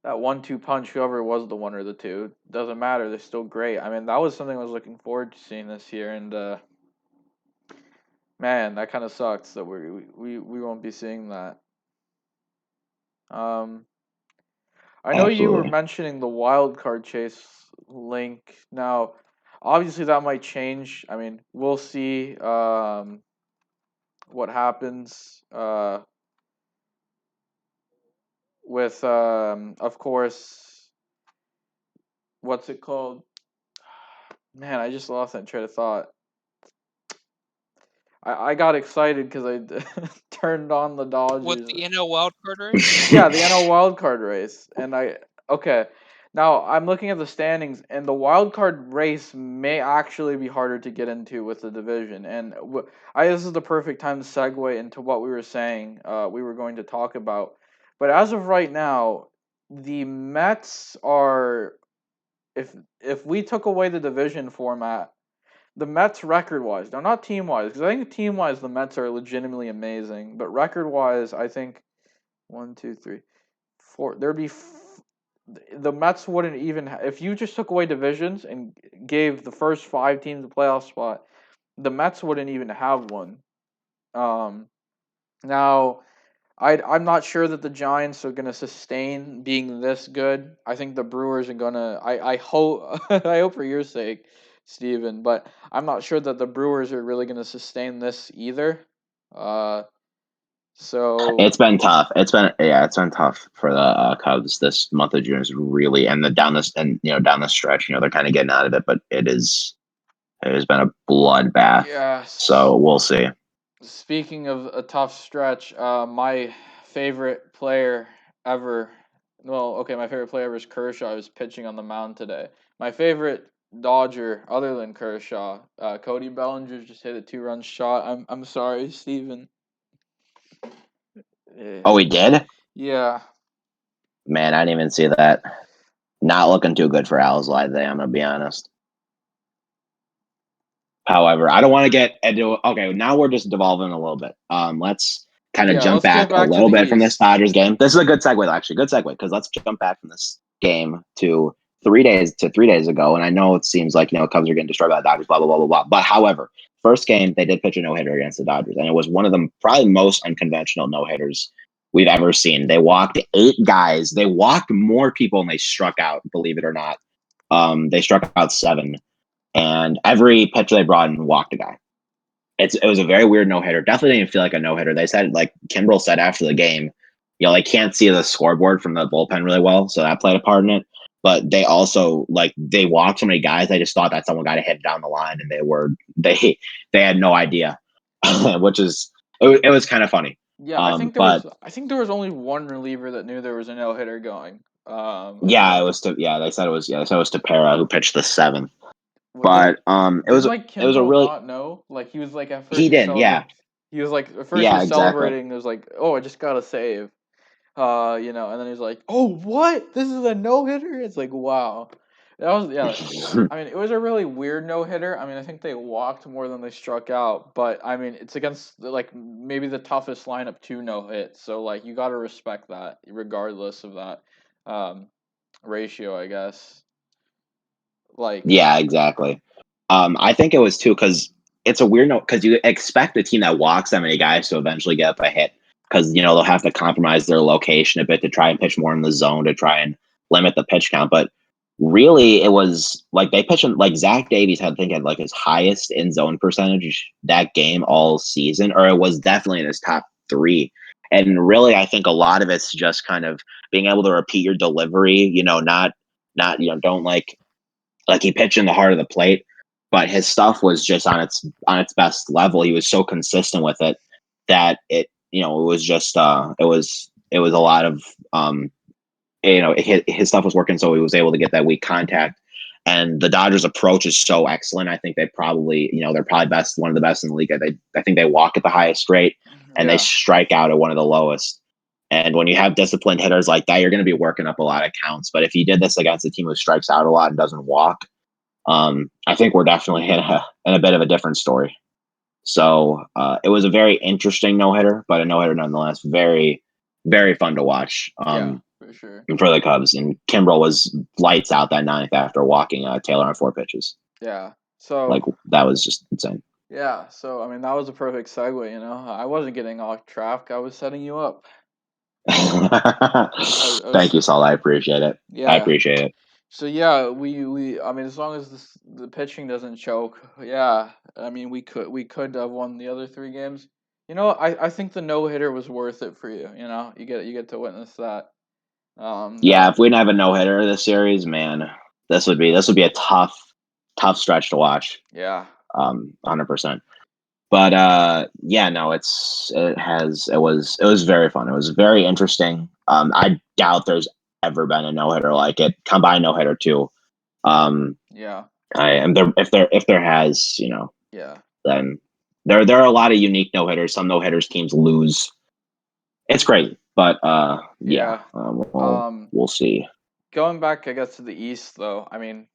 That 1-2 punch. Whoever was the one or the two doesn't matter. They're still great. I mean, that was something I was looking forward to seeing this year, and man, that kind of sucks that we won't be seeing that. Um, I know you were Absolutely. mentioning the wild card chase link. Now, obviously that might change. I mean, we'll see what happens with of course, what's it called? Man, I just lost that train of thought. I got excited because I turned on the with Dodgers. the NL wildcard race, Yeah, the NL wild card race, and okay. Now I'm looking at the standings, and the wild card race may actually be harder to get into with the division. And this is the perfect time to segue into what we were saying. We were going to talk about, but as of right now, the Mets are if we took away the division format, the Mets record wise, now not team wise, because I think team wise the Mets are legitimately amazing, but record wise, I think one, two, three, four. The Mets wouldn't even if you just took away divisions and gave the first 5 teams a playoff spot. The Mets wouldn't even have one. Um, now I'm not sure that the Giants are gonna sustain being this good. I think the Brewers are gonna. I hope I hope for your sake, Steven, but I'm not sure that the Brewers are really gonna sustain this either. Uh, so It's been tough. It's been tough for the Cubs. This month of June is really and the down this and down the stretch. They're kind of getting out of it, but it has been a bloodbath. yes. So we'll see. Speaking of a tough stretch, my favorite player ever. Well, okay, my favorite player ever is Kershaw. Was pitching on the mound today. My favorite Dodger, other than Kershaw, Cody Bellinger just hit a 2-run shot. I'm sorry, Steven. Oh, he did? Yeah. Man, I didn't even see that. Not looking too good for Al's live day, I'm going to be honest. However, I don't want to get into. Okay, now we're just devolving a little bit. Let's kind of jump Let's get back a back to little the bit from this East. Dodgers game. This is a good segue, actually. Good segue, because let's jump back from this game to 3 days ago. And I know it seems like Cubs are getting destroyed by the Dodgers, blah blah blah blah blah. But however, first game they did pitch a no hitter against the Dodgers, and it was one of the probably most unconventional no hitters we've ever seen. They walked 8 guys. They walked more people than they struck out. Believe it or not, they struck out 7. And every pitcher they brought in walked a guy. It was a very weird no hitter. Definitely didn't feel like a no hitter. They said, like Kimbrel said after the game, they can't see the scoreboard from the bullpen really well, so that played a part in it. But they also they walked so many guys. I just thought that someone got a hit down the line, and they had no idea, which is it was kind of funny. Yeah, But I think there was only one reliever that knew there was a no hitter going. yeah, it was they said it was Tapera who pitched the 7th. Well, But didn't it was a Kimbrel really not know? Like he was like at he first he did, yeah. celebrated. He was like at first he Yeah, was exactly. celebrating. It was like, oh, I just got a save. And then he's like, oh, what? This is a no hitter. It's like, wow. That was I mean, it was a really weird no hitter. I mean, I think they walked more than they struck out, but I mean, it's against like maybe the toughest lineup to no hit. So like, you got to respect that regardless of that ratio, I guess. Like, Yeah, exactly. I think it was too because it's a weird note because you expect a team that walks that many guys to eventually get up a hit because they'll have to compromise their location a bit to try and pitch more in the zone to try and limit the pitch count. But really, it was like they pitched like Zach Davies had like his highest in zone percentage that game all season, or it was definitely in his top 3. And really, I think a lot of it's just kind of being able to repeat your delivery. Not don't like he pitched in the heart of the plate, but his stuff was just on its best level. He was so consistent with it that it was just it was a lot of his stuff was working, so he was able to get that weak contact. And the Dodgers' approach is so excellent. I think they're probably one of the best in the league. I think they walk at the highest rate and they yeah, strike out at one of the lowest. And when you have disciplined hitters like that, you're going to be working up a lot of counts. But if you did this against a team who strikes out a lot and doesn't walk, I think we're definitely in a bit of a different story. So it was a very interesting no hitter, but a no hitter nonetheless. Very, very fun to watch. yeah, for sure. For the Cubs, and Kimbrel was lights out that 9th after walking Taylor on 4 pitches. Yeah. Like So that was just insane. yeah. So I mean, that was a perfect segue. I wasn't getting off track. I was setting you up. I Thank was, you, Saul. I appreciate it. I yeah. appreciate it. So yeah, we I mean, as long as the pitching doesn't choke, yeah. I mean, we could have won the other 3 games. I think the no hitter was worth it for you. You get to witness that. Yeah, if we didn't have a no hitter this series, man, this would be a tough stretch to watch. Yeah. 100%. But yeah, no, it was very fun. It was very interesting. I doubt there's ever been a no hitter like it, combined no hitter too. Um, Yeah. I am there if there has, Yeah. then there are a lot of unique no hitters. Some no hitters teams lose. It's great, but yeah, Yeah. we'll Um, we'll see. Going back, I guess, to the East though. I mean,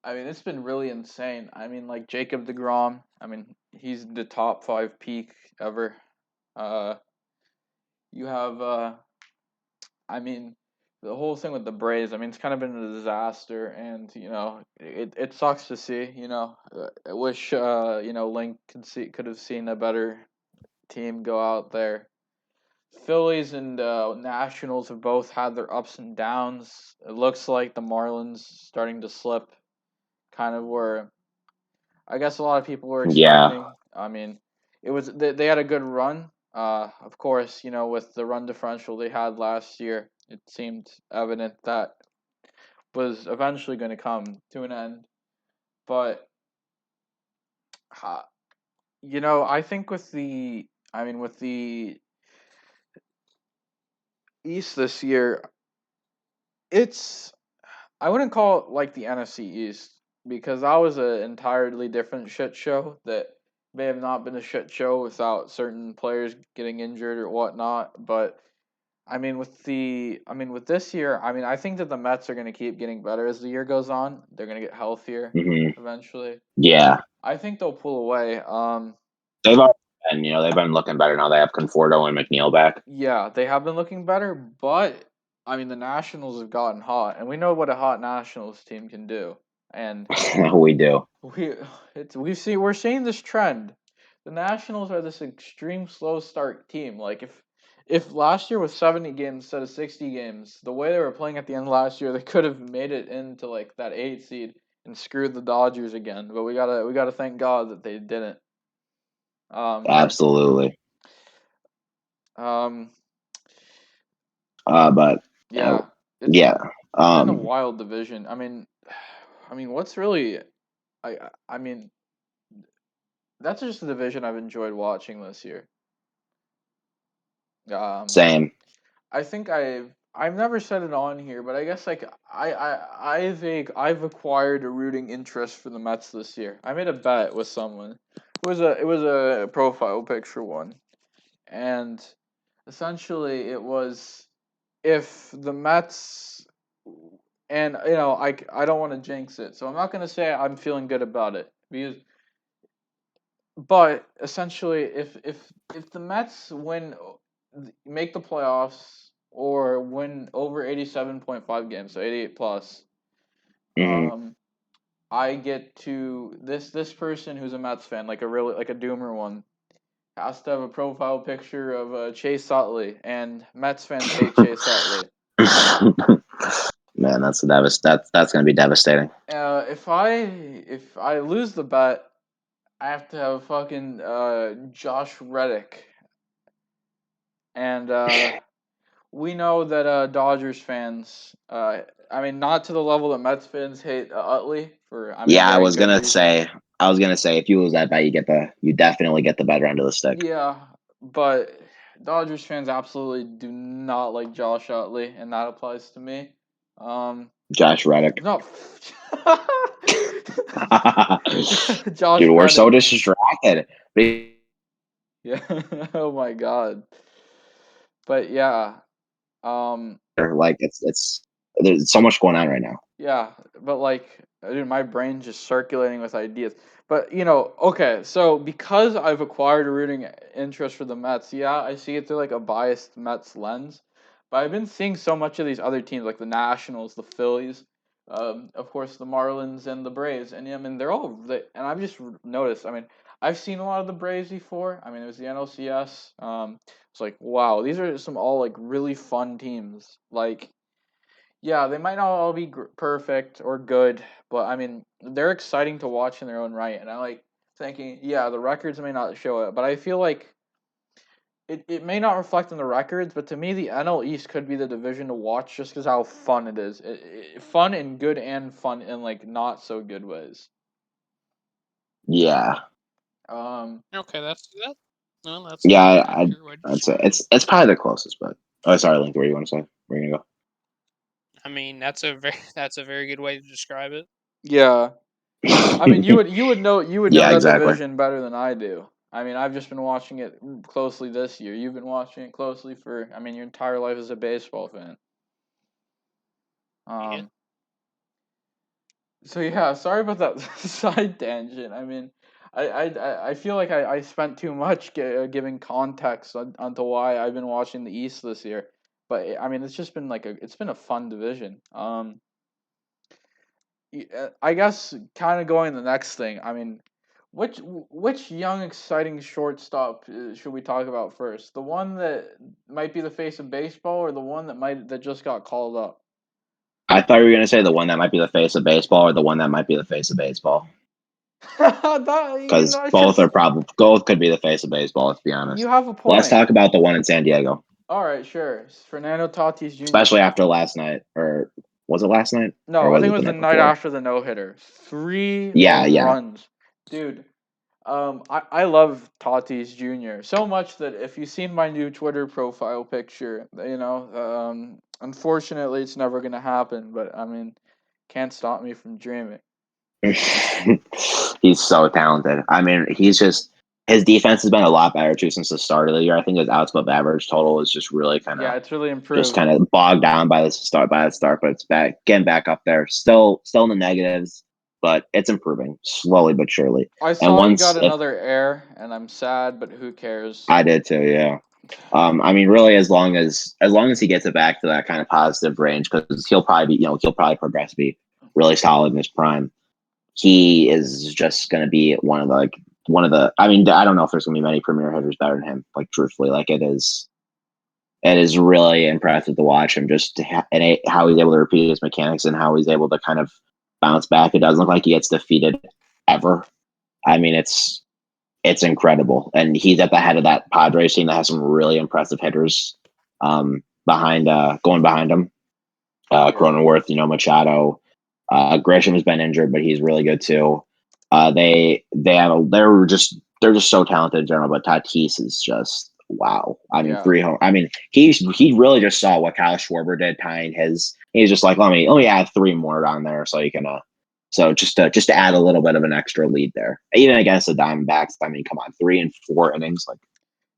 it's been really insane. I mean, like Jacob DeGrom. I mean, he's the top 5 peak ever. Uh, you have I mean, the whole thing with the Braves. I mean, it's kind of been a disaster, and it sucks to see. I wish Link could have seen a better team go out there. Phillies and Nationals have both had their ups and downs. It looks like the Marlins starting to slip, kind of where I guess a lot of people were Yeah, expecting. I mean, they had a good run. Of course, with the run differential they had last year, it seemed evident that was eventually going to come to an end. But uh, I think with the East this year, it's I wouldn't call it like the NFC East because that was an entirely different shit show that may have not been a shit show without certain players getting injured or whatnot. But with this year, I think that the Mets are going to keep getting better as the year goes on. They're going to get healthier Hmm. eventually. Yeah, I think they'll pull away. they've already been, they've been looking better now. They have Conforto and McNeil back. Yeah, they have been looking better, but the Nationals have gotten hot, and we know what a hot Nationals team can do. And We do. we're seeing this trend. The Nationals are this extreme slow start team. Like if last year was 70 games instead of 60 games, the way they were playing at the end of last year, they could have made it into like that 8 seed and screwed the Dodgers again. But we gotta thank God that they didn't. Absolutely. Um, But yeah, it's yeah. been a wild division. What's really, I I mean, that's just a division I've enjoyed watching this year. Same. I think I've never said it on here, but I guess like I've acquired a rooting interest for the Mets this year. I made a bet with someone. It was a profile picture one, and essentially it was if the Mets and I don't want to jinx it, so I'm not gonna say I'm feeling good about it but essentially if the Mets make the playoffs or win over 87.5 games, so 88 plus, Hmm. I get to this person who's a Mets fan, like a doomer one, has to have a profile picture of Chase Utley, and Mets fans hate Chase Utley. Man, that's going to be devastating. If I lose the bet, I have to have fucking Josh Reddick, and we know that Dodgers fans, not to the level that Mets fans hate Utley for, Yeah, very good reason. I was gonna say, if you lose that bet, you definitely get the better end of the stick. Yeah, but Dodgers fans absolutely do not like Josh Utley, and that applies to me. Josh Reddick. No, Josh Dude, we're so Reddick. distracted. Yeah. Oh my God. But yeah. Like it's there's so much going on right now. Yeah, but like, dude, my brain's just circulating with ideas. But okay, so because I've acquired a rooting interest for the Mets, yeah, I see it through like a biased Mets lens. But I've been seeing so much of these other teams, like the Nationals, the Phillies, of course, the Marlins and the Braves, and they're and I've just noticed. I've seen a lot of the Braves before. It was the NLCS. It's like, wow, these are some all like really fun teams. Like, yeah, they might not all be perfect or good, but they're exciting to watch in their own right. And I like thinking, yeah, the records may not show it, but I feel like it may not reflect in the records, but to me, the NL East could be the division to watch just because how fun it is. Fun in good and fun in like not so good ways. Yeah. Okay, that. No, that's Yeah, an I accurate way to I'd say describe it. it's probably the closest, but oh, sorry, Link. What do you want to say? Where are you gonna That's a very good way to describe it. Yeah, go? you would know Yeah, that exactly. division better than I do. I've just been watching it closely this year. You've been watching it closely for your entire life as a baseball fan. Yeah. Um, so yeah, sorry about that side tangent. I feel like I spent too much giving context onto why I've been watching the East this year, but it's just been it's been a fun division. I guess kind of going to the next thing. Which young exciting shortstop should we talk about first? The one that might be the face of baseball, or the one that just got called up? I thought you were gonna say the one that might be the face of baseball or the one that might be the face of baseball. Because both could be the face of baseball. Let's be You honest. have a Let's point. talk about the one in San Diego, All right, sure. Fernando Tatis Jr. especially after last night, or was it last night, or No, I was think it it the was the night night before? after the no hitter. Three Yeah, home yeah. runs, dude. I love Tatis Jr. so much that if you've seen my new Twitter profile picture, unfortunately it's never gonna happen. But can't stop me from dreaming. He's so talented. He's just his defense has been a lot better too since the start of the year. I think his outs above average total is just really Yeah, it's really improved. bogged down by the start, but it's getting back up there. Still in the negatives, but it's improving slowly but surely. I And saw he got if another air, and I'm sad, but who cares? I did too, yeah. I mean, really, as long as he gets it back to that kind of positive range, because he'll probably progress to be really solid in his prime. He is just going to be one of the. I mean, I don't know if there's going to be many premier hitters better than him. Like truthfully, like it is really impressive to watch him and how he's able to repeat his mechanics and how he's able to kind of bounce back. It doesn't look like he gets defeated ever. I mean, it's incredible, and he's at the head of that Padres team that has some really impressive hitters going behind him. Cronenworth, Machado, Grisham has been injured, but he's really good too. They're just so talented in general, but Tatis is just wow. I mean, Yeah. 3 home. I mean, he really just saw what Kyle Schwarber did tying his. He's just like, let me add 3 more on there so you can so just to add a little bit of an extra lead there, even against the Diamondbacks. I mean, come on, 3 and 4 innings, like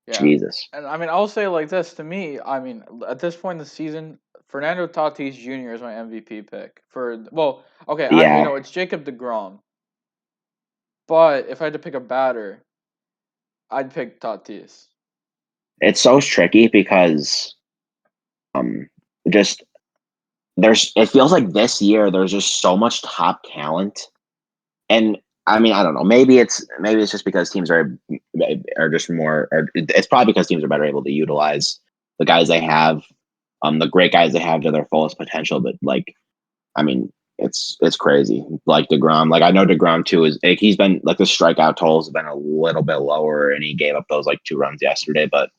Yeah. Jesus. And I mean, I'll say like this to me. I mean, at this point in the season, Fernando Tatis Jr. is my MVP pick okay, Yeah, it's Jacob deGrom. But if I had to pick a batter, I'd pick Tatis. it's so tricky because just it feels like this year there's just so much top talent. And I mean, I don't know. Maybe it's just because teams are just more. Or it's probably because teams are better able to utilize the guys they have, the great guys they have to their fullest potential. But like, I mean, it's crazy. Like Degrom, like I know Degrom too is like, he's been like the strikeout totals have been a little bit lower, and he gave up those like 2 runs yesterday, but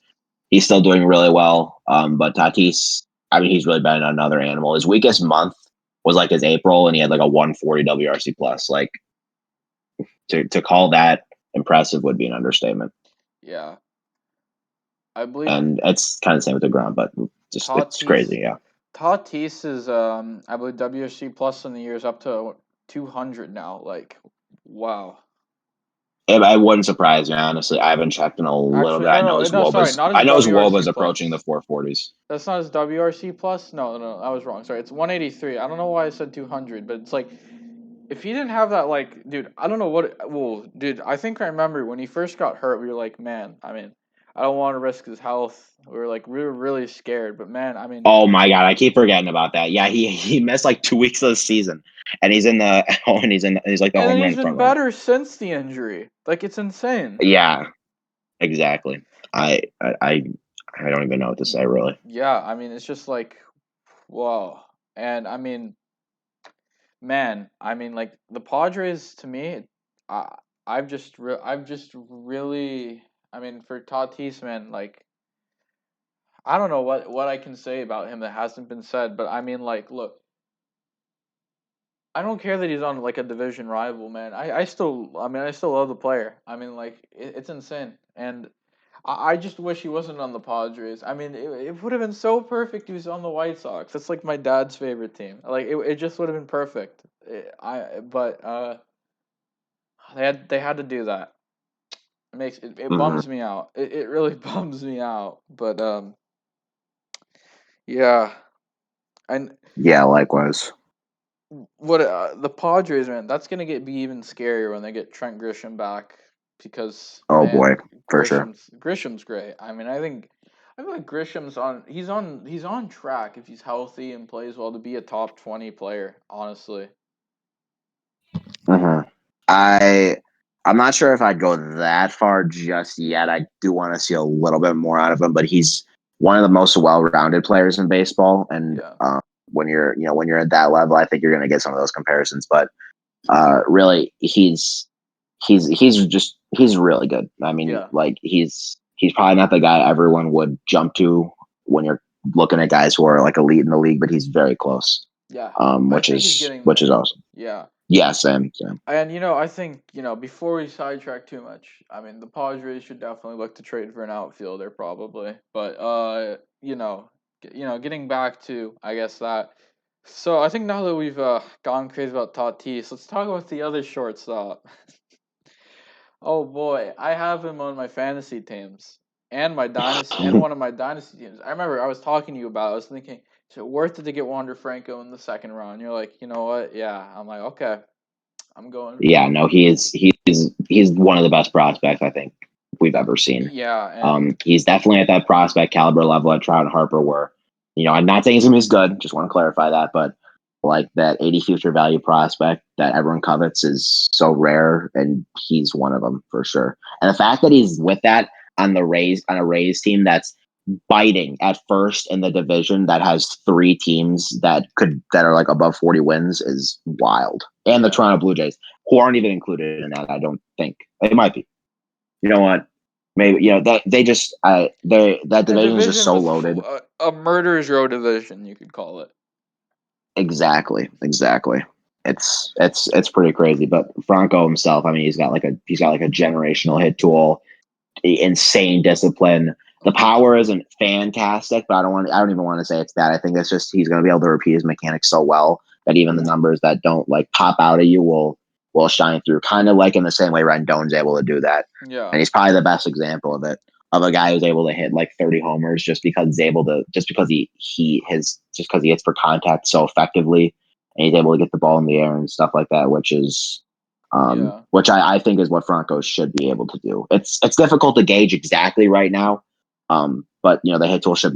he's still doing really well. But Tatis, I mean, he's really been another animal. His weakest month was like his April, and he had like a 140 WRC plus. Like to call that impressive would be an understatement. Yeah. I believe And it's kind of the same with DeGrom, but just it's Tatis crazy, yeah. Tatis is I believe WRC plus in the years up to 200 now. Like, wow. It wouldn't surprise me, honestly. I haven't checked in a little Actually, bit. no, sorry, not his I know his WRC Woba's approaching the plus. 440s. That's not his WRC plus. No, I was wrong. Sorry, it's 183. I don't know why I said 200, but it's like if he didn't have that, like, dude, I don't know what. Well, dude, I think I remember when he first got hurt. We were like, man, I mean, I don't want to risk his health. We were really scared, but man, I mean, Oh my god, I keep forgetting about that. Yeah, he missed like 2 weeks of the season, and he's in the he's like the and then home he's run been front runner. better since the injury. Like, it's insane. Yeah, exactly. I don't even know what to say really. Yeah, I mean, it's just like, whoa. And I mean, man, I mean, like the Padres to me, I I've just really, I mean, for Tatis, man, like I don't know what I can say about him that hasn't been said, but I mean, like, look, I don't care that he's on like a division rival, man. I still love the player. I mean, like, it's insane, and I just wish he wasn't on the Padres. I mean, it would have been so perfect if he was on the White Sox. That's like my dad's favorite team. Like, it just would have been perfect. But they had to do that. It Mhm. bums me out. It really bums me out. But yeah, and Yeah, likewise. what the Padres, man, that's gonna be even scarier when they get Trent Grisham back because Oh man, boy, for sure. Grisham's great. I mean, I feel like Grisham's he's on track if he's healthy and plays well to be a top 20 player. Honestly, hmm I'm not sure if I'd go that far just yet. I do want to see a little bit more out of him, but he's one of the most well-rounded players in baseball. And yeah, when you're at that level, I think you're going to get some of those comparisons. But really, he's really good. I mean, yeah, like he's probably not the guy everyone would jump to when you're looking at guys who are like elite in the league, but he's very close. yeah. I Which think he's is getting there. awesome. Yeah. Yeah, same. And I think before we sidetrack too much, I mean the Padres should definitely look to trade for an outfielder probably. But getting back to I guess that. So I think now that we've gone crazy about Tatis, let's talk about the other shortstop. Oh boy, I have him on my fantasy teams and my dynasty and one of my dynasty teams. I remember I was talking to you about. I was thinking, is it worth it to get Wander Franco in the second round? You're like, you know what? Yeah. I'm like, okay, I'm going Yeah, no, Franco. he's one of the best prospects I think we've ever seen. Yeah, and He's definitely at that prospect caliber level at Trout and Harper where, I'm not saying he's gonna be as good, just want to clarify that, but like that 80 future value prospect that everyone covets is so rare, and he's one of them for sure. And the fact that he's with that on a Rays team that's biting at first in the division that has three teams that are like above 40 wins is wild. And the yeah, Toronto Blue Jays, who aren't even included in that, I don't think. They might be. You know what? Maybe that they just that a division is just division so with loaded. a murderer's row division, you could call it. Exactly. It's pretty crazy. But Franco himself, I mean, he's got like a generational hit tool, insane discipline. The power isn't fantastic, but I don't even want to say it's bad. I think it's just he's going to be able to repeat his mechanics so well that even the numbers that don't like pop out at you will shine through. Kind of like in the same way Rendon's able to do that, Yeah, and he's probably the best example of it, of a guy who's able to hit like 30 homers just because he hits for contact so effectively, and he's able to get the ball in the air and stuff like that, yeah, which I think is what Franco should be able to do. It's difficult to gauge exactly right now, but the hit tool should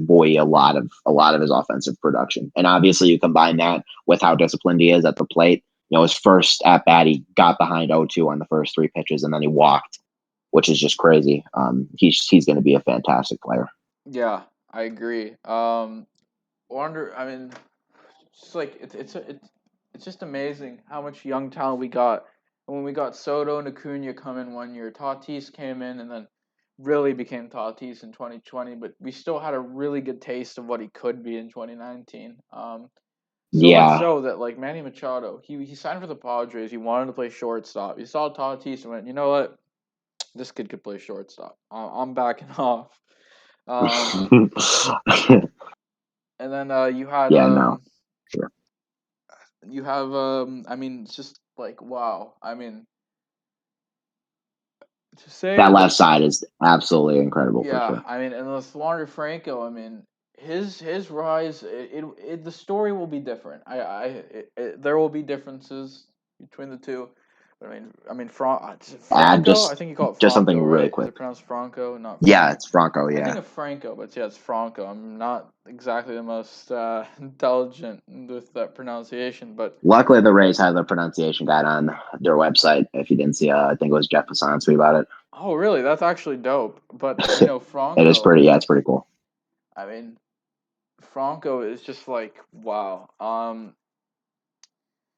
buoy a lot of his offensive production. And obviously, you combine that with how disciplined he is at the plate. His first at bat, he got behind 0-2 on the first three pitches, and then he walked, which is just crazy. He's going to be a fantastic player. yeah. I agree. Wander. I mean, it's like it's just amazing how much young talent we got. And when we got Soto and Acuna come in one year, Tatis came in and then really became Tatis in 2020. But we still had a really good taste of what he could be in 2019. So much Yeah. so that like Manny Machado, he signed for the Padres. He wanted to play shortstop. He saw Tatis and went, you know what, this kid could play shortstop. I'm backing off. Um, and then you had Yeah. No. Sure. I mean, it's just like wow. I mean, to say That left that, side is absolutely incredible for yeah. sure. I mean, and with Wander Franco, I mean, his rise, the story will be different. There will be differences between the two. But is it Add Franco? I think you call it just something Franco, really right? Is quick. it pronounced Franco, not Yeah, Franco? it's Franco. I think Yeah. of Franco, but yeah, it's Franco. I'm not exactly the most intelligent with that pronunciation, but Luckily, the Rays have the pronunciation guide on their website. If you didn't see, I think it was Jeff Passan tweet about oh, really? That's actually dope. But it. It is Franco. pretty. Yeah, it's pretty cool. I mean, Franco is just like wow.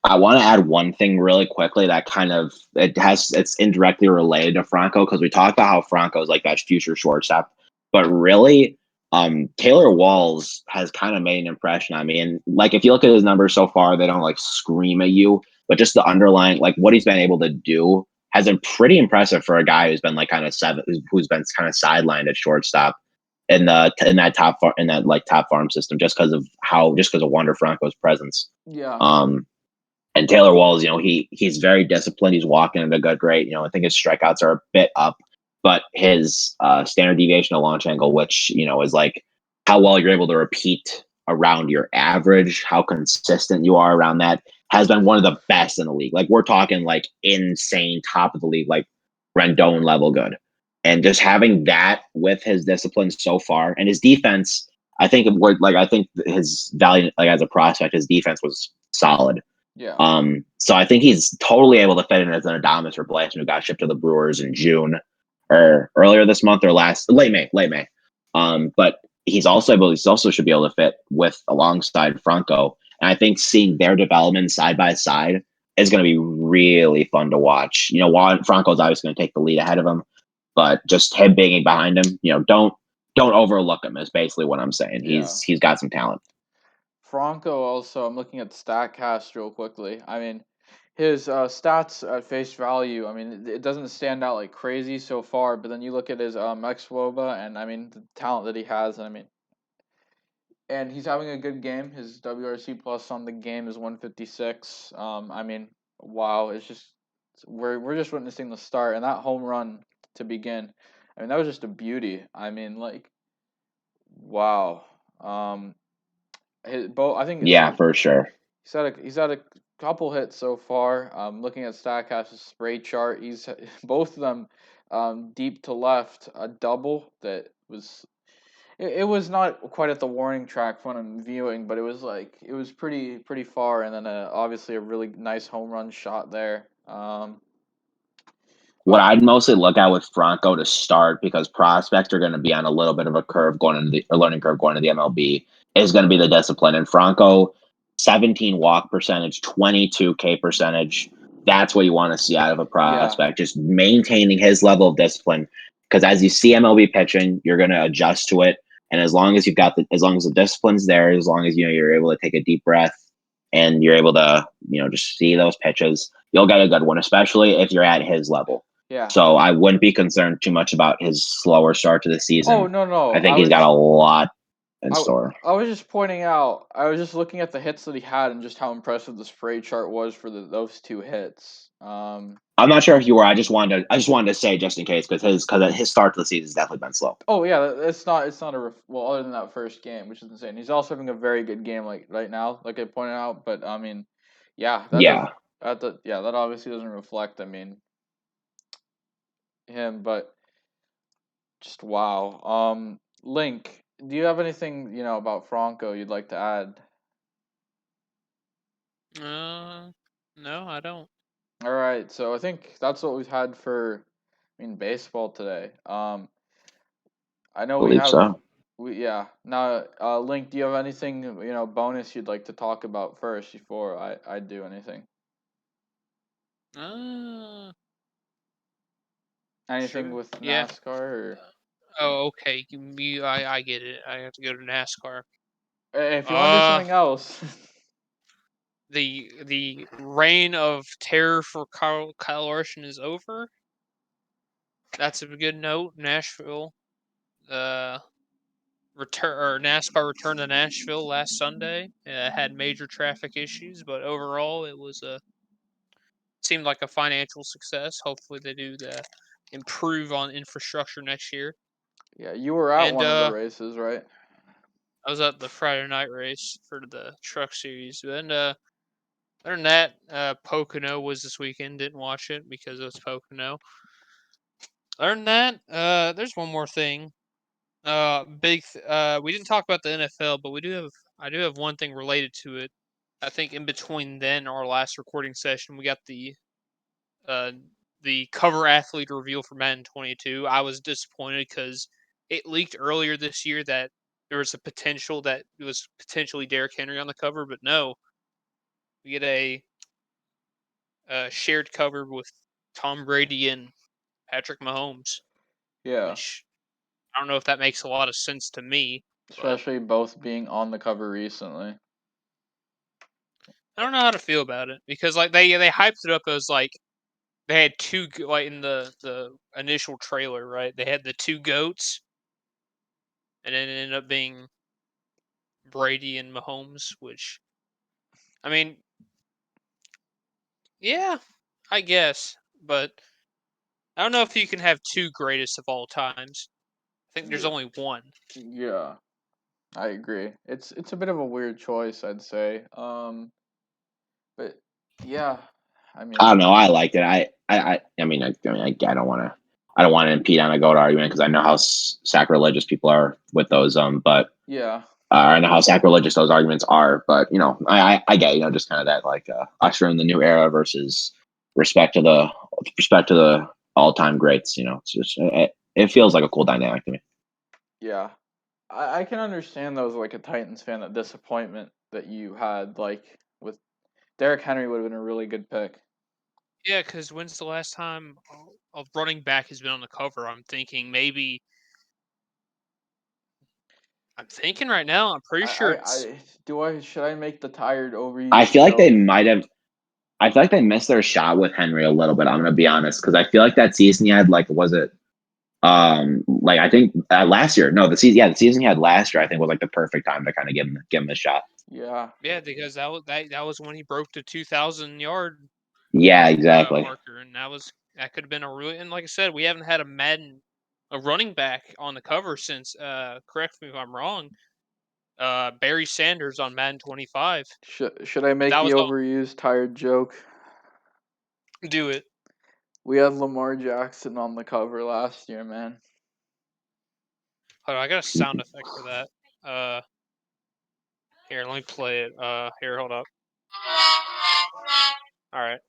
I want to add one thing really quickly that it's indirectly related to Franco because we talked about how Franco is like that future shortstop, but really, Taylor Walls has kind of made an impression on me. And like, if you look at his numbers so far, they don't like scream at you, but just the underlying, like what he's been able to do has been pretty impressive for a guy who's been like who's been kind of sidelined at shortstop in that like top farm system just because of Wander Franco's presence. Yeah, Um, and Taylor Walls, he's very disciplined. He's walking at a good rate. I think his strikeouts are a bit up, but his standard deviation of launch angle, which is like how well you're able to repeat around your average, how consistent you are around that, has been one of the best in the league. Like we're talking like insane top of the league, like Rendon level good. And just having that with his discipline so far and his defense, I think his value like as a prospect, his defense was solid. yeah, So I think he's totally able to fit in as an Adames replacement who got shipped to the Brewers in June or earlier this month or late May. But he also should be able to fit with alongside Franco. And I think seeing their development side by side is going to be really fun to watch. Franco's obviously going to take the lead ahead of him, but just him being behind him, don't overlook him is basically what I'm saying. yeah. He's got some talent. Franco also. I'm looking at Statcast real quickly. I mean, his stats at face value. I mean, it doesn't stand out like crazy so far. But then you look at his xWOBA, and I mean the talent that he has. And I mean, and he's having a good game. His WRC plus on the game is 156. I mean, wow, it's just we're just witnessing the start, and that home run to begin. I mean, that was just a beauty. I mean, like, wow. I think Yeah, for sure. he's had a couple hits so far. Looking at Statcast's spray chart, he's both of them deep to left. A double that was it was not quite at the warning track when I'm viewing, but it was pretty far, and then obviously a really nice home run shot there. What But I'd mostly look at with Franco to start, because prospects are going to be on a little bit of a curve going into a learning curve going to the MLB, is going to be the discipline. And Franco, 17 walk percentage, 22 K percentage. That's what you want to see out of a yeah, prospect, just maintaining his level of discipline. Because as you see MLB pitching, you're going to adjust to it. And as long as as long as the discipline's there, as long as you're able to take a deep breath and you're able to just see those pitches, you'll get a good one, especially if you're at his level. yeah. So I wouldn't be concerned too much about his slower start to the Oh season. no no, I think he's got a lot in I store. I was just pointing out. I was just looking at the hits that he had and just how impressive the spray chart was for those two hits. I'm not sure if you were. I just wanted to say just in case, because his start to the season has definitely been slow. Oh yeah, it's not well, other than that first game, which is insane. He's also having a very good game like right now, like I pointed out. But I mean, yeah, Yeah, that obviously doesn't reflect. I mean, him, but just wow. Link, do you have anything about Franco you'd like to add? No, I don't. All right, so I think that's what we've had for, baseball today. I know we believe have so. yeah. Now, Link, do you have anything bonus you'd like to talk about first before I do anything? Uh, Anything sure. with Yeah. NASCAR or Oh, okay. I get it. I have to go to NASCAR. if you want to do Uh, something else? the reign of terror for Kyle Larson is over. That's a good note. Nashville, NASCAR returned to Nashville last Sunday. Had major traffic issues, but overall it was seemed like a financial success. Hopefully they do improve on infrastructure next year. Yeah, you were at And one of the races, right? I was at the Friday night race for the Truck Series. And other than that, Pocono was this weekend. Didn't watch it because it was Pocono. Other than that, there's one more thing. We didn't talk about the NFL, but I do have one thing related to it. I think in between then our last recording session, we got uh the cover athlete reveal for Madden 22. I was disappointed because it leaked earlier this year that there was a potential that it was potentially Derrick Henry on the cover, but no, we get a shared cover with Tom Brady and Patrick Mahomes, Yeah, which I don't know if that makes a lot of sense to me, but especially both being on the cover recently. I don't know how to feel about it because like they hyped it up as like they had like in the initial trailer, right? They had the two goats, and then it ended up being Brady and Mahomes, which I mean, yeah, I guess, but I don't know if you can have two greatest of all times. I think there's Yeah, only one. yeah, I agree. It's a bit of a weird choice, I'd say. But yeah, I I mean, don't know. I liked it. I don't want to. I don't want to impede on a goat argument because I know how sacrilegious people are with those. But yeah, I know how sacrilegious those arguments are. But I get just kind of that like usher in the new era versus respect to the all time greats. It's just, it feels like a cool dynamic to me. yeah. I can understand those like a Titans fan, that disappointment that you had with Derrick Henry would have been a really good pick. Yeah, because when's the last time a running back has been on the cover? I'm thinking right now. I'm pretty sure it's. Should I make the tired I overused feel like they joke? might have. I feel like they missed their shot with Henry a little bit. I'm gonna be honest because I feel like that season he had was it like I think last year, no, the season he had last year I think was like the perfect time to kind of give him a shot. Yeah, Yeah, because that was when he broke the 2,000 yard. Yeah, exactly. marker, and that could have been a really. And like I said, we haven't had a running back on the cover since. Correct me if I'm wrong. Barry Sanders on Madden 25. Should I make That the was all. overused tired joke? Do it. We had Lamar Jackson on the cover last year, man. Hold on, I got a sound effect for that. Here, let me play it. Here, hold up. All right.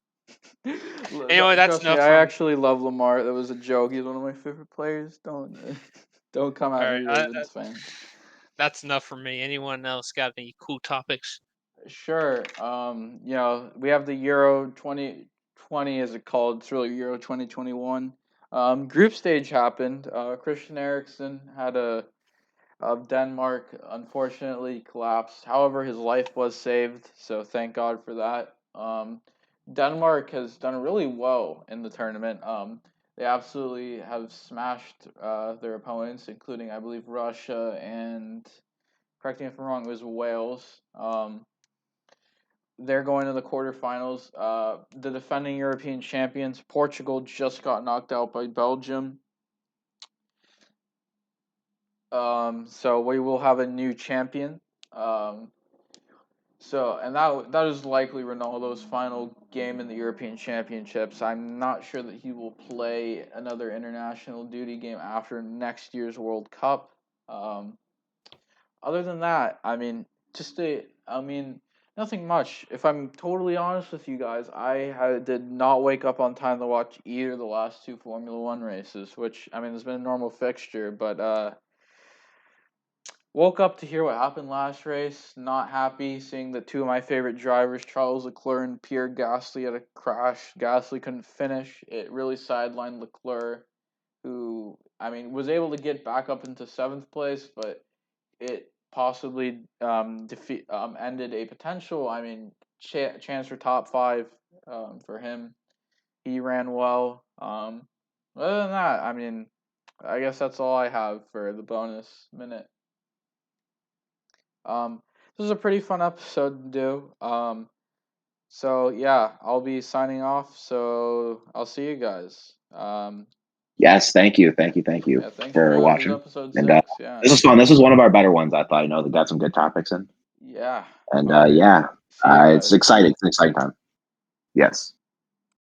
Anyway, that's Trust me, enough I from. actually love Lamar. That was a joke. He's one of my favorite players. Don't come All at right, me, Ravens fans. that's enough for me. Anyone else got any cool topics? Sure. We have the Euro 2020, as it called. It's really Euro 2021. Group stage happened. Christian Eriksen had of Denmark unfortunately collapsed. However, his life was saved, so thank God for that. Denmark has done really well in the tournament. They absolutely have smashed their opponents, including, I believe, Russia and, correct me if I'm wrong, it was Wales. They're going to the quarterfinals. The defending European champions, Portugal, just got knocked out by Belgium. So we will have a new champion. And that is likely Ronaldo's final game in the European Championships. I'm not sure that he will play another international duty game after next year's World Cup. Other than that, nothing much. If I'm totally honest with you guys, did not wake up on time to watch either of the last two Formula One races, which, has been a normal fixture, but woke up to hear what happened last race. Not happy seeing the two of my favorite drivers, Charles Leclerc and Pierre Gasly, had a crash. Gasly couldn't finish. It really sidelined Leclerc, who, was able to get back up into seventh place, but it possibly ended a potential, chance for top five for him. He ran well. Other than that, I guess that's all I have for the bonus minute. This is a pretty fun episode to do. So yeah, I'll be signing off. So I'll see you guys. Yes, thank you Yeah, thanks for for joining. This is watching. episode And 6. Yeah. this was fun. This was one of our better ones. I thought. They got some good topics in. Yeah. And All right. yeah, See you it's guys. exciting. It's an exciting time. Yes.